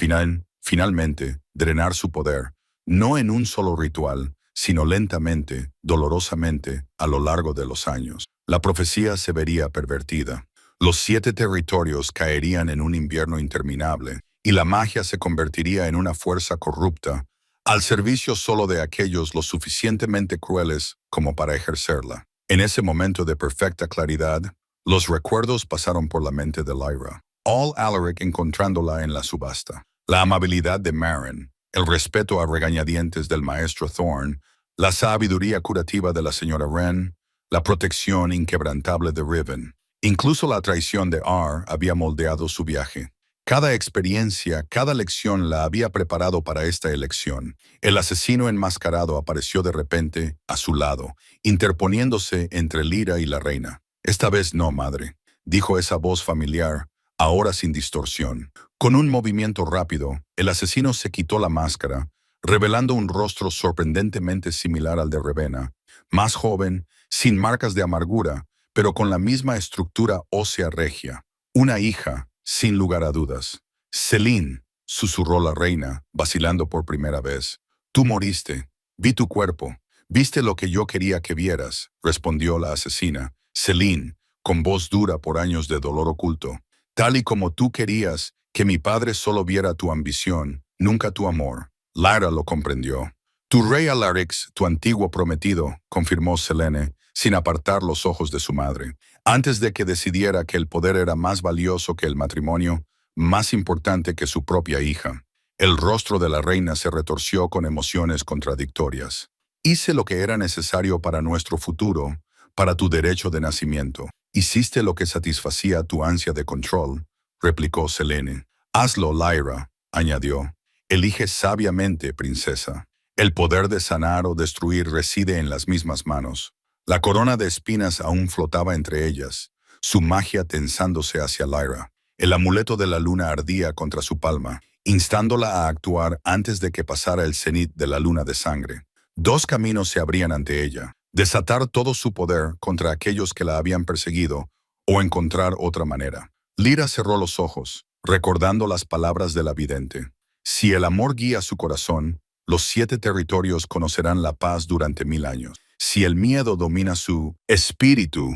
finalmente drenar su poder, no en un solo ritual, sino lentamente, dolorosamente, a lo largo de los años. La profecía se vería pervertida. Los 7 territorios caerían en un invierno interminable, y la magia se convertiría en una fuerza corrupta, al servicio solo de aquellos lo suficientemente crueles como para ejercerla. En ese momento de perfecta claridad, los recuerdos pasaron por la mente de Lyra. All Alaric encontrándola en la subasta. La amabilidad de Maren, el respeto a regañadientes del maestro Thorne, la sabiduría curativa de la señora Wren, la protección inquebrantable de Riven. Incluso la traición de R había moldeado su viaje. Cada experiencia, cada lección la había preparado para esta elección. El asesino enmascarado apareció de repente a su lado, interponiéndose entre Lyra y la reina. «Esta vez no, madre», dijo esa voz familiar, ahora sin distorsión. Con un movimiento rápido, el asesino se quitó la máscara, revelando un rostro sorprendentemente similar al de Rowena, más joven, sin marcas de amargura, pero con la misma estructura ósea regia. Una hija, sin lugar a dudas. «Selene», susurró la reina, vacilando por primera vez. «Tú moriste. Vi tu cuerpo. Viste lo que yo quería que vieras», respondió la asesina. «Selene», con voz dura por años de dolor oculto. «Tal y como tú querías que mi padre solo viera tu ambición, nunca tu amor». Lyra lo comprendió. «Tu rey Alarix, tu antiguo prometido», confirmó Selene, sin apartar los ojos de su madre. Antes de que decidiera que el poder era más valioso que el matrimonio, más importante que su propia hija. El rostro de la reina se retorció con emociones contradictorias. «Hice lo que era necesario para nuestro futuro, para tu derecho de nacimiento. Hiciste lo que satisfacía tu ansia de control», replicó Selene. «Hazlo, Lyra», añadió. «Elige sabiamente, princesa. El poder de sanar o destruir reside en las mismas manos». La corona de espinas aún flotaba entre ellas, su magia tensándose hacia Lyra. El amuleto de la luna ardía contra su palma, instándola a actuar antes de que pasara el cenit de la luna de sangre. Dos caminos se abrían ante ella: desatar todo su poder contra aquellos que la habían perseguido o encontrar otra manera. Lyra cerró los ojos, recordando las palabras de la vidente. Si el amor guía su corazón, los 7 territorios conocerán la paz durante 1000 años. Si el miedo domina su espíritu,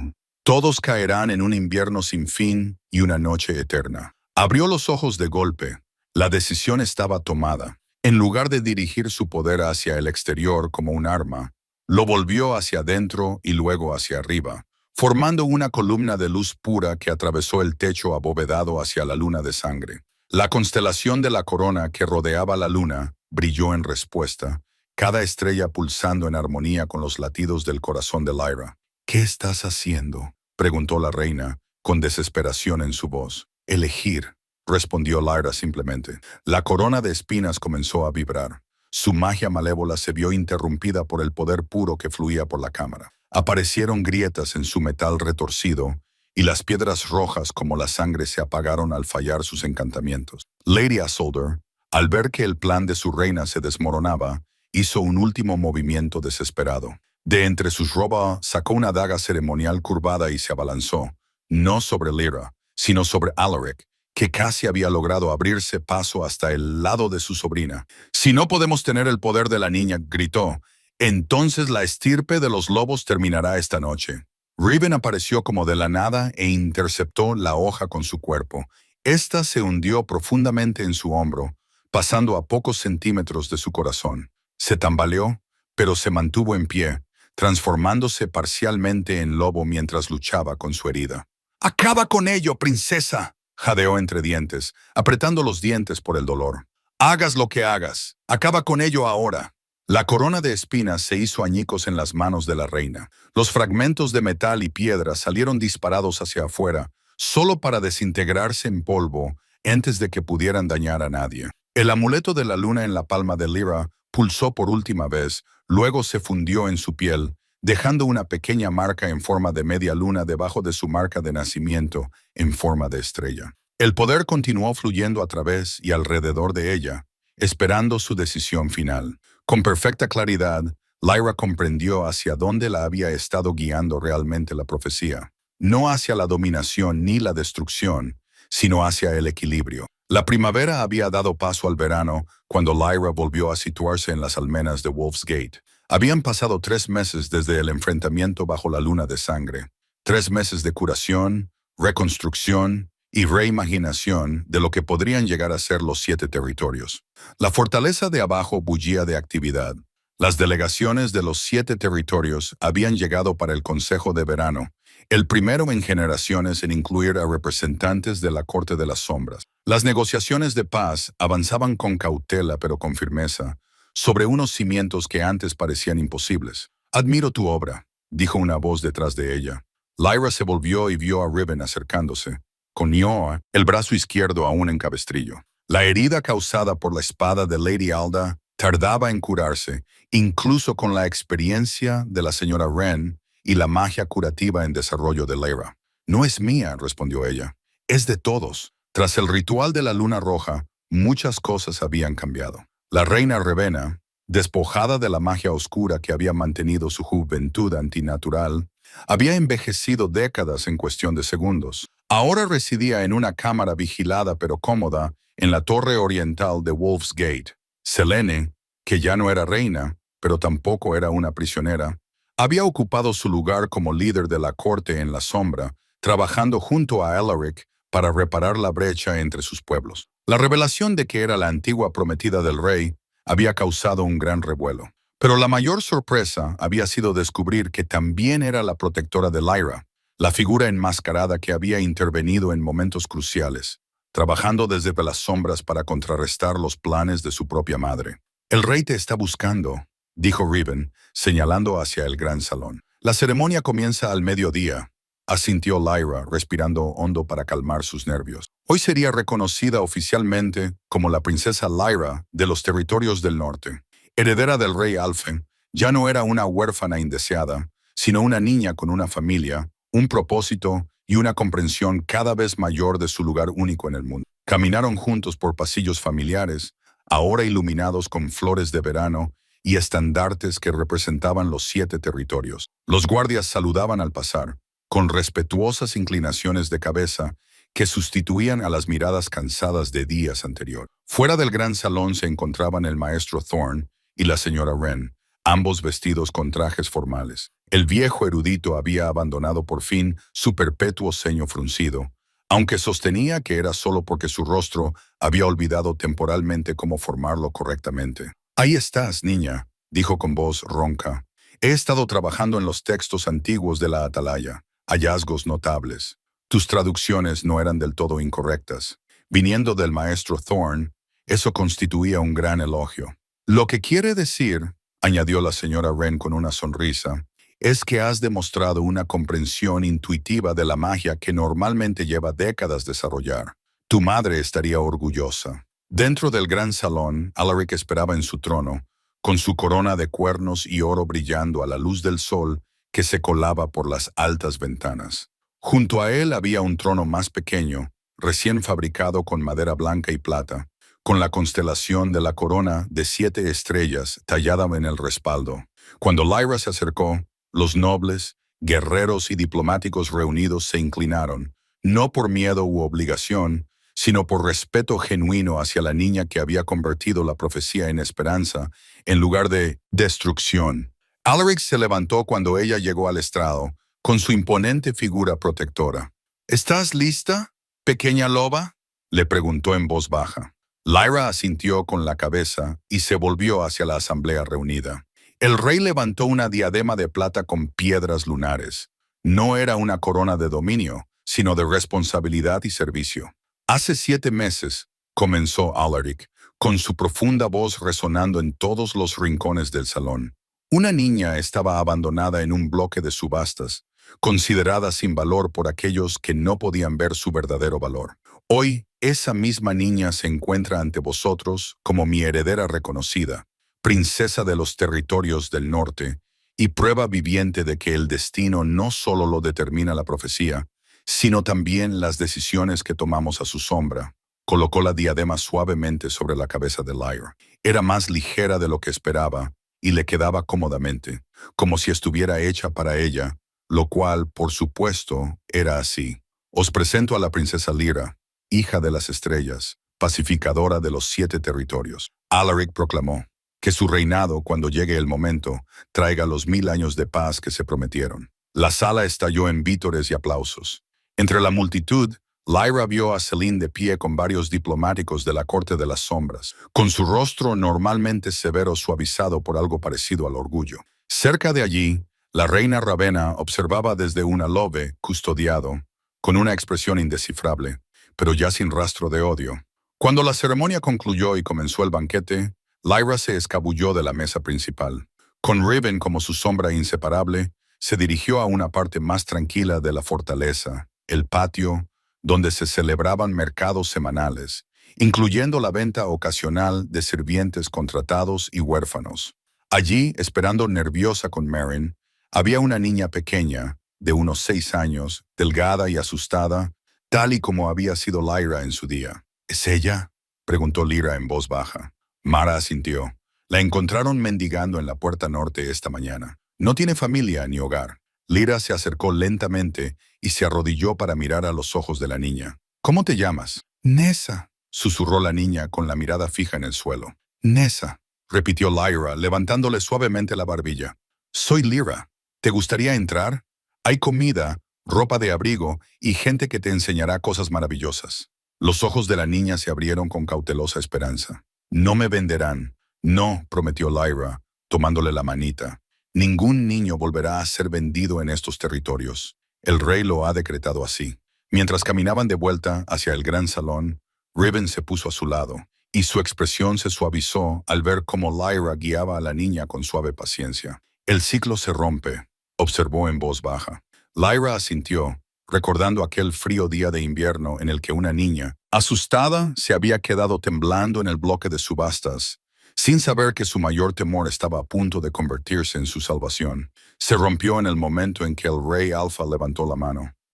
todos caerán en un invierno sin fin y una noche eterna. Abrió los ojos de golpe. La decisión estaba tomada. En lugar de dirigir su poder hacia el exterior como un arma, lo volvió hacia adentro y luego hacia arriba, formando una columna de luz pura que atravesó el techo abovedado hacia la luna de sangre. La constelación de la corona que rodeaba la luna brilló en respuesta, cada estrella pulsando en armonía con los latidos del corazón de Lyra. «¿Qué estás haciendo?», preguntó la reina, con desesperación en su voz. «Elegir», respondió Lyra simplemente. La corona de espinas comenzó a vibrar. Su magia malévola se vio interrumpida por el poder puro que fluía por la cámara. Aparecieron grietas en su metal retorcido, y las piedras rojas como la sangre se apagaron al fallar sus encantamientos. Lady Isolde, al ver que el plan de su reina se desmoronaba, hizo un último movimiento desesperado. De entre sus robas sacó una daga ceremonial curvada y se abalanzó, no sobre Lyra, sino sobre Alaric, que casi había logrado abrirse paso hasta el lado de su sobrina. «Si no podemos tener el poder de la niña», gritó, «entonces la estirpe de los lobos terminará esta noche». Riven apareció como de la nada e interceptó la hoja con su cuerpo. Esta se hundió profundamente en su hombro, pasando a pocos centímetros de su corazón. Se tambaleó, pero se mantuvo en pie, transformándose parcialmente en lobo mientras luchaba con su herida. «¡Acaba con ello, princesa!», jadeó entre dientes, apretando los dientes por el dolor. «Hagas lo que hagas, acaba con ello ahora». La corona de espinas se hizo añicos en las manos de la reina. Los fragmentos de metal y piedra salieron disparados hacia afuera, solo para desintegrarse en polvo antes de que pudieran dañar a nadie. El amuleto de la luna en la palma de Lyra pulsó por última vez, luego se fundió en su piel, dejando una pequeña marca en forma de media luna debajo de su marca de nacimiento en forma de estrella. El poder continuó fluyendo a través y alrededor de ella, esperando su decisión final. Con perfecta claridad, Lyra comprendió hacia dónde la había estado guiando realmente la profecía. No hacia la dominación ni la destrucción, sino hacia el equilibrio. La primavera había dado paso al verano cuando Lyra volvió a situarse en las almenas de Wolf's Gate. Habían pasado 3 meses desde el enfrentamiento bajo la luna de sangre. 3 meses de curación, reconstrucción y reimaginación de lo que podrían llegar a ser los 7 territorios. La fortaleza de abajo bullía de actividad. Las delegaciones de los 7 territorios habían llegado para el Consejo de Verano, el primero en generaciones en incluir a representantes de la Corte de las Sombras. Las negociaciones de paz avanzaban con cautela pero con firmeza, sobre unos cimientos que antes parecían imposibles. «Admiro tu obra», dijo una voz detrás de ella. Lyra se volvió y vio a Riven acercándose, con Nioa, el brazo izquierdo aún en cabestrillo. La herida causada por la espada de Lady Alda tardaba en curarse, incluso con la experiencia de la señora Wren y la magia curativa en desarrollo de Lyra. «No es mía», respondió ella. «Es de todos». Tras el ritual de la luna roja, muchas cosas habían cambiado. La reina Revena, despojada de la magia oscura que había mantenido su juventud antinatural, había envejecido décadas en cuestión de segundos. Ahora residía en una cámara vigilada pero cómoda en la torre oriental de Wolf's Gate. Selene, que ya no era reina, pero tampoco era una prisionera, había ocupado su lugar como líder de la corte en la sombra, trabajando junto a Alaric para reparar la brecha entre sus pueblos. La revelación de que era la antigua prometida del rey había causado un gran revuelo. Pero la mayor sorpresa había sido descubrir que también era la protectora de Lyra, la figura enmascarada que había intervenido en momentos cruciales, trabajando desde las sombras para contrarrestar los planes de su propia madre. «El rey te está buscando», dijo Riven, señalando hacia el gran salón. «La ceremonia comienza al mediodía», asintió Lyra, respirando hondo para calmar sus nervios. Hoy sería reconocida oficialmente como la princesa Lyra de los territorios del norte. Heredera del rey Alfen, ya no era una huérfana indeseada, sino una niña con una familia, un propósito y una comprensión cada vez mayor de su lugar único en el mundo. Caminaron juntos por pasillos familiares, ahora iluminados con flores de verano y estandartes que representaban los 7 territorios. Los guardias saludaban al pasar, con respetuosas inclinaciones de cabeza que sustituían a las miradas cansadas de días anteriores. Fuera del gran salón se encontraban el maestro Thorne y la señora Wren, ambos vestidos con trajes formales. El viejo erudito había abandonado por fin su perpetuo ceño fruncido, aunque sostenía que era solo porque su rostro había olvidado temporalmente cómo formarlo correctamente. «Ahí estás, niña», dijo con voz ronca. «He estado trabajando en los textos antiguos de la Atalaya. Hallazgos notables. Tus traducciones no eran del todo incorrectas. Viniendo del maestro Thorne, eso constituía un gran elogio. Lo que quiere decir», añadió la señora Wren con una sonrisa, «es que has demostrado una comprensión intuitiva de la magia que normalmente lleva décadas desarrollar. Tu madre estaría orgullosa». Dentro del gran salón, Alaric esperaba en su trono, con su corona de cuernos y oro brillando a la luz del sol que se colaba por las altas ventanas. Junto a él había un trono más pequeño, recién fabricado con madera blanca y plata, con la constelación de la corona de 7 estrellas tallada en el respaldo. Cuando Lyra se acercó, los nobles, guerreros y diplomáticos reunidos se inclinaron, no por miedo u obligación, sino por respeto genuino hacia la niña que había convertido la profecía en esperanza en lugar de destrucción. Alaric se levantó cuando ella llegó al estrado, con su imponente figura protectora. «¿Estás lista, pequeña loba?», le preguntó en voz baja. Lyra asintió con la cabeza y se volvió hacia la asamblea reunida. El rey levantó una diadema de plata con piedras lunares. No era una corona de dominio, sino de responsabilidad y servicio. «Hace 7 meses», comenzó Alaric, con su profunda voz resonando en todos los rincones del salón. «Una niña estaba abandonada en un bloque de subastas, considerada sin valor por aquellos que no podían ver su verdadero valor. Hoy, esa misma niña se encuentra ante vosotros como mi heredera reconocida, princesa de los territorios del norte, y prueba viviente de que el destino no solo lo determina la profecía, sino también las decisiones que tomamos a su sombra». Colocó la diadema suavemente sobre la cabeza de Lyra. Era más ligera de lo que esperaba, y le quedaba cómodamente, como si estuviera hecha para ella, lo cual, por supuesto, era así. «Os presento a la princesa Lyra, hija de las estrellas, pacificadora de los 7 territorios». Alaric proclamó: «Que su reinado, cuando llegue el momento, traiga los 1000 años de paz que se prometieron». La sala estalló en vítores y aplausos. Entre la multitud, Lyra vio a Celine de pie con varios diplomáticos de la Corte de las Sombras, con su rostro normalmente severo suavizado por algo parecido al orgullo. Cerca de allí, la reina Ravenna observaba desde un alobe custodiado, con una expresión indescifrable, pero ya sin rastro de odio. Cuando la ceremonia concluyó y comenzó el banquete, Lyra se escabulló de la mesa principal. Con Riven como su sombra inseparable, se dirigió a una parte más tranquila de la fortaleza, el patio, donde se celebraban mercados semanales, incluyendo la venta ocasional de sirvientes contratados y huérfanos. Allí, esperando nerviosa con Meryn, había una niña pequeña, de unos 6 años, delgada y asustada, tal y como había sido Lyra en su día. ¿Es ella?, preguntó Lyra en voz baja. Mara asintió. La encontraron mendigando en la puerta norte esta mañana. No tiene familia ni hogar. Lyra se acercó lentamente y se arrodilló para mirar a los ojos de la niña. ¿Cómo te llamas? Nessa, susurró la niña con la mirada fija en el suelo. Nessa, repitió Lyra, levantándole suavemente la barbilla. Soy Lyra. ¿Te gustaría entrar? Hay comida, ropa de abrigo y gente que te enseñará cosas maravillosas. Los ojos de la niña se abrieron con cautelosa esperanza. No me venderán. No, prometió Lyra, tomándole la manita. Ningún niño volverá a ser vendido en estos territorios. El rey lo ha decretado así. Mientras caminaban de vuelta hacia el gran salón, Riven se puso a su lado, y su expresión se suavizó al ver cómo Lyra guiaba a la niña con suave paciencia. El ciclo se rompe, observó en voz baja. Lyra asintió, recordando aquel frío día de invierno en el que una niña, asustada, se había quedado temblando en el bloque de subastas, sin saber que su mayor temor estaba a punto de convertirse en su salvación. Se rompió en el momento en que el rey Alfa levantó la mano.